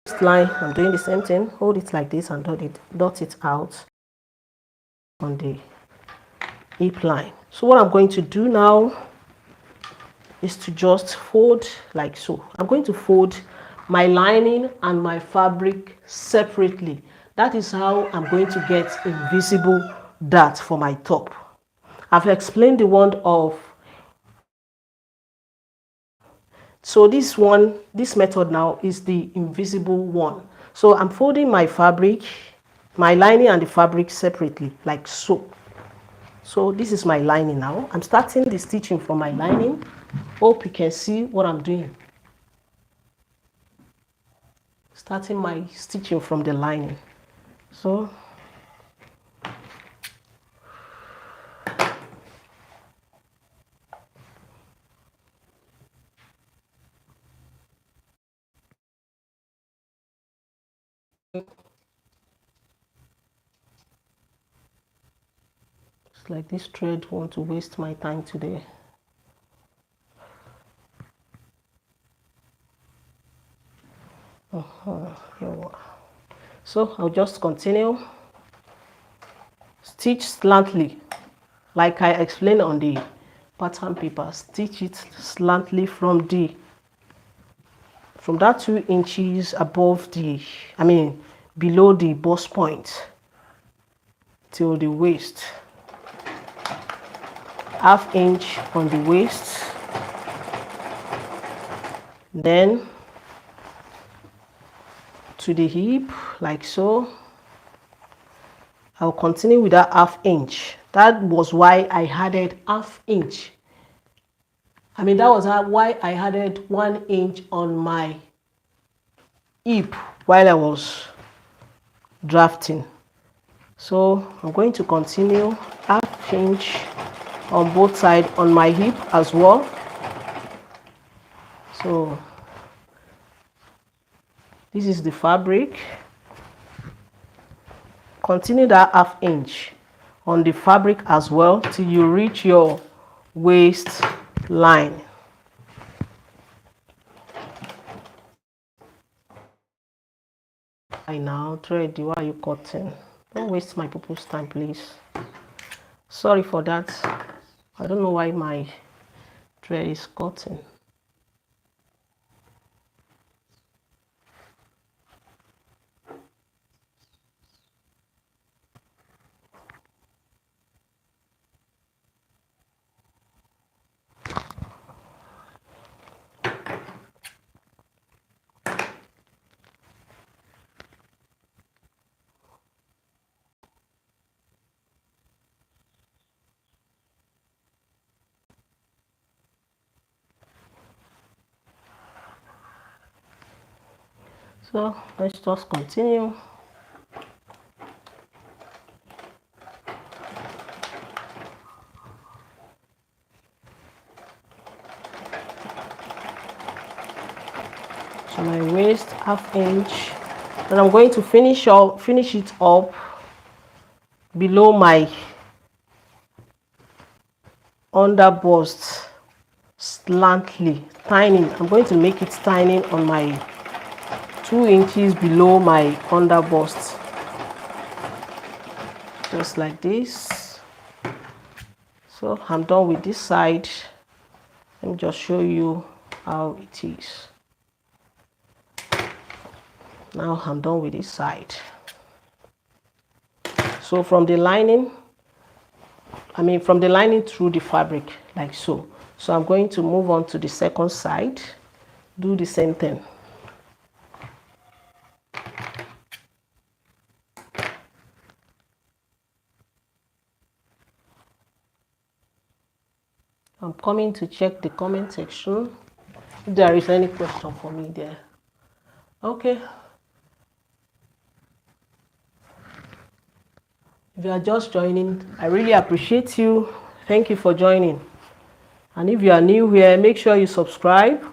This line, I'm doing the same thing. Hold it like this and dot it out on the hip line. So what I'm going to do now is to just fold like so. I'm going to fold my lining and my fabric separately. That is how I'm going to get invisible dart for my top. I've explained the one of, so this method now is the invisible one. So I'm folding my fabric, my lining and the fabric separately like so. So this is my lining now. I'm starting the stitching from my lining. Hope you can see what I'm doing. Starting my stitching from the lining. So it's like this thread won't waste my time today. So I'll just continue. Stitch slantly, like I explained on the pattern paper. Stitch it slantly from the from that 2 inches above the, below the bust point till the waist, ½ inch on the waist, then to the hip like so. I'll continue with that ½ inch. That was why I added ½ inch. That was why I added 1 inch on my hip while I was drafting. So I'm going to continue ½ inch on both sides on my hip as well. So this is the fabric. Continue that ½ inch on the fabric as well till you reach your waist line. Now thread, why are you cutting? Don't waste my people's time, please. Sorry for that. I don't know why my thread is cutting. So let's just continue. So my waist ½ inch, and I'm going to finish it up below my under bust slantly, tiny. I'm going to make it tiny on my 2 inches below my under bust, just like this. So I'm done with this side. Let me just show you how it is. Now I'm done with this side. So from the lining, from the lining through the fabric like so. So I'm going to move on to the second side, do the same thing. I'm coming to check the comment section if there is any question for me there. Okay. If you are just joining, I really appreciate you. Thank you for joining. And if you are new here, make sure you subscribe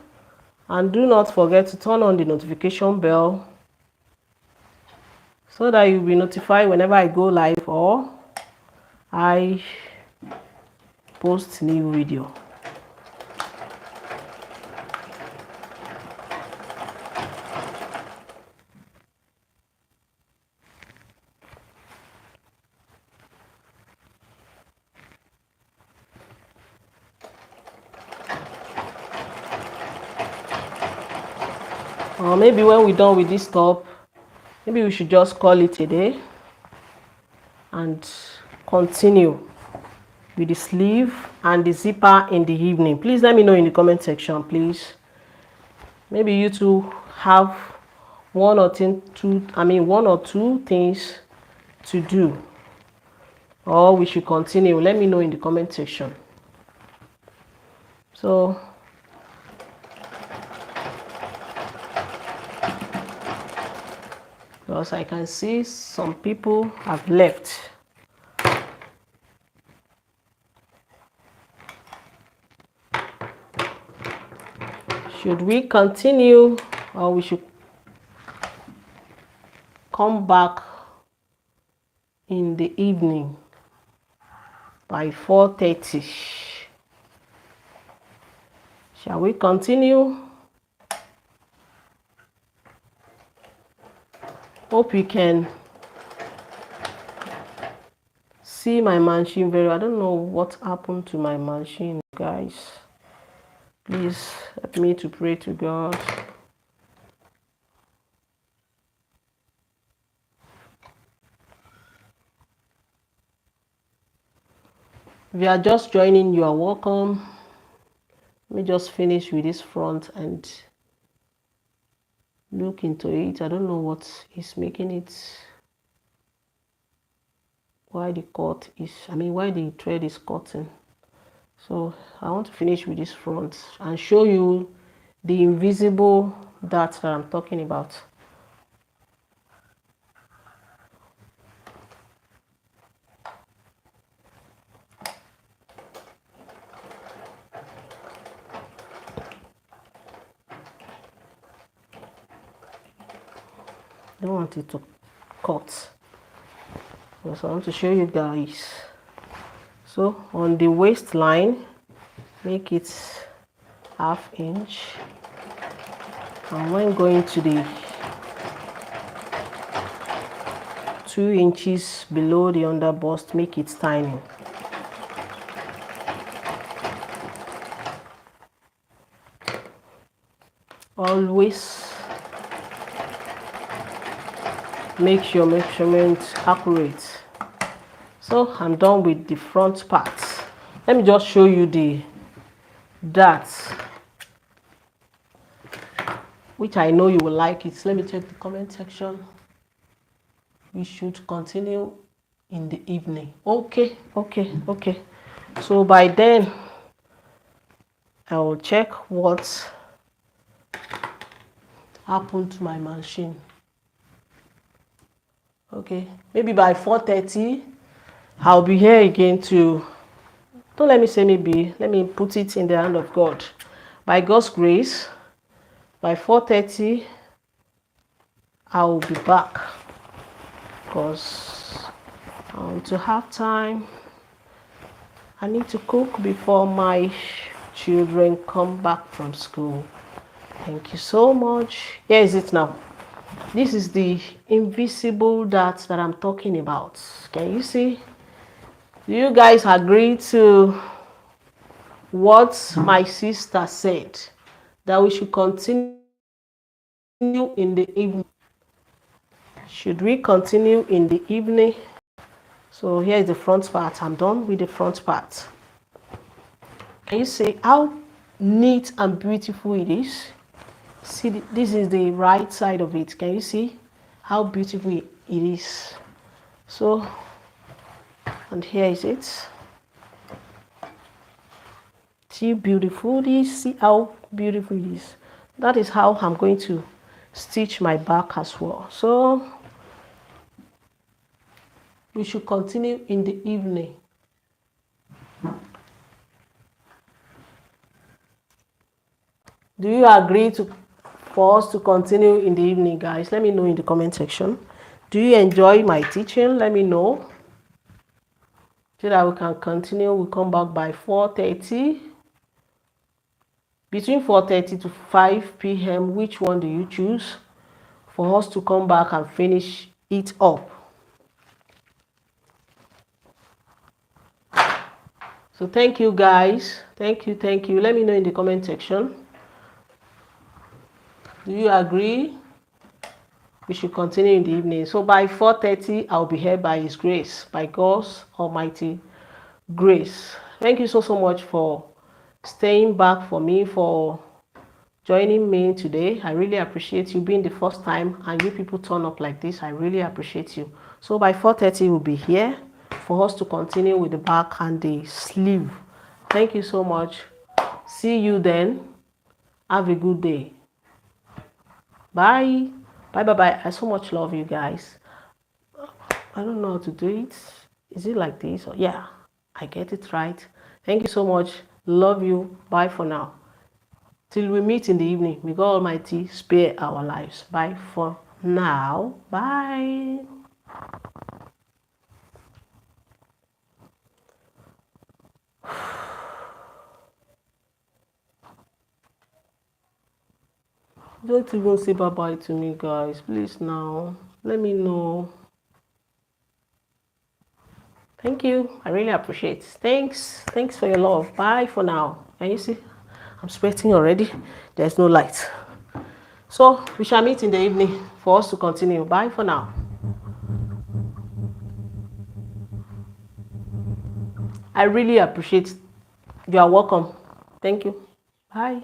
and do not forget to turn on the notification bell so that you'll be notified whenever I go live or I post new video. Or maybe when we're done with this top, maybe we should just call it a day and continue with the sleeve and the zipper in the evening. Please let me know in the comment section, please. Maybe you two have one or two things to do, or we should continue. Let me know in the comment section. So because I can see some people have left. Should we continue or we should come back in the evening by 4:30? Shall we continue? Hope you can see my machine very well. I don't know what happened to my machine, guys. Please help me to pray to God. If you are just joining, you are welcome. Let me just finish with this front and look into it. I don't know what is making it, why the cut is, why the thread is cutting. So I want to finish with this front and show you the invisible dart that I'm talking about. I don't want it to cut, because I want to show you guys. So on the waistline, make it 1/2 inch, and when going to the 2 inches below the under bust, make it tiny. Always make your measurement accurate. So I'm done with the front part. Let me just show you the darts, which I know you will like it. Let me check the comment section. We should continue in the evening. Okay. So by then I will check what happened to my machine. Okay, maybe by 4:30 I'll be here again to, don't let me say maybe, let me put it in the hand of God. By God's grace, by 4:30 I will be back, because I want to have time. I need to cook before my children come back from school. Thank you so much. Here is it now. This is the invisible dart that I'm talking about. Can you see? Do you guys agree to what my sister said, that we should continue in the evening? Should we continue in the evening? So here is the front part. I'm done with the front part. Can you see how neat and beautiful it is? See, this is the right side of it. Can you see how beautiful it is? So, and here is it. See how beautiful it is. See how beautiful it is. That is how I'm going to stitch my back as well. So we should continue in the evening. Do you agree for us to continue in the evening, guys? Let me know in the comment section. Do you enjoy my teaching? Let me know, so that we can continue. We'll come back by 4:30. Between 4:30 to 5 p.m. Which one do you choose for us to come back and finish it up? So thank you, guys. Thank you. Let me know in the comment section. Do you agree we should continue in the evening? So by 4:30 I'll be here by His grace, by God's almighty grace. Thank you so much for staying back for me, for joining me today. I really appreciate you being the first time, and you people turn up like this. I really appreciate you. So by 4:30 we'll be here for us to continue with the back and the sleeve. Thank you so much. See you then. Have a good day. Bye. Bye. I so much love you guys. I don't know how to do it. Is it like this? Yeah, I get it right. Thank you so much. Love you. Bye for now. Till we meet in the evening, may God Almighty spare our lives. Bye for now. Bye. Don't even say bye-bye to me, guys. Please now. Let me know. Thank you. I really appreciate it. Thanks for your love. Bye for now. Can you see? I'm sweating already. There's no light. So we shall meet in the evening for us to continue. Bye for now. I really appreciate. You are welcome. Thank you. Bye.